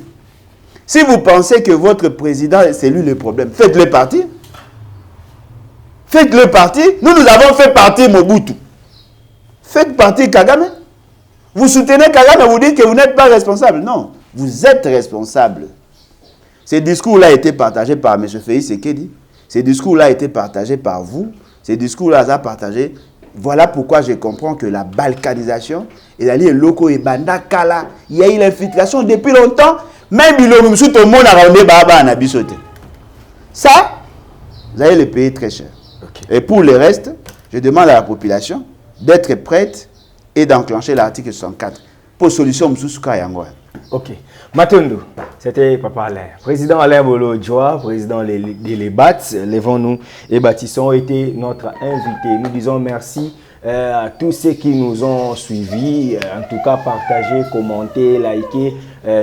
Si vous pensez que votre président, c'est lui le problème, faites-le partir. Faites-le partir. Nous avons fait partir Mobutu. Faites partir Kagame. Vous soutenez Kagame et vous dites que vous n'êtes pas responsable. Non, vous êtes responsable. Ce discours-là a été partagé par M. Félix Sekedi. Ce discours-là a été partagé par vous. Ce discours-là a partagé. Voilà pourquoi je comprends que la balkanisation, il y a eu Loko et Banda Kala, il y a eu l'infiltration depuis longtemps. Même tout le monde a rendu Baba à Bisote. Ça, vous allez le payer très cher. Okay. Et pour le reste, je demande à la population d'être prête et d'enclencher l'article 64. pour solution mosusu ka yango. Ok. Matondo, c'était Papa Alain. Président Alain Bolo-Djoa, président des Lébat, Lèvons-nous et Bâtissons était notre invité. Nous disons merci à tous ceux qui nous ont suivis, en tout cas partagez, commentez, likez.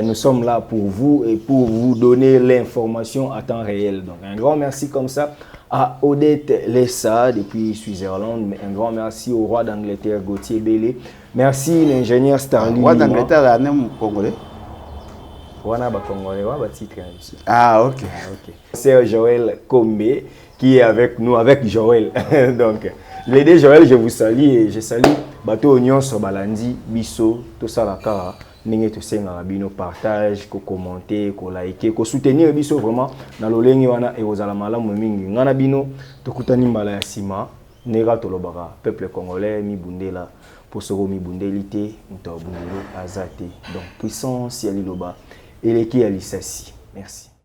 Nous sommes là pour vous et pour vous donner l'information à temps réel. Donc un grand merci comme ça à Odette Lessa depuis Suisse-Irlande. Un grand merci au roi d'Angleterre Gauthier Bélé. Merci l'ingénieur Starling. Roi d'Angleterre, c'est un Congolais. Ah, ok. C'est Joël Kombe qui est avec nous, avec Joël. Donc, les deux Joël, je vous salue et je salue Bato Oignon sur Balandi, Bisso, tout ça la cara. Ninge to senga bino partage, ko commenter, ko liker, ko soutenir biso vraiment na lolengi wana e ozala malamu mingi. Ngana bino to kutani mbala ya sima, nega to lobaka peuple congolais mi bundela pour soko mi bundelité, nto bundelo azate. Donc puissance ya liloba eleki ya lisasi. Merci.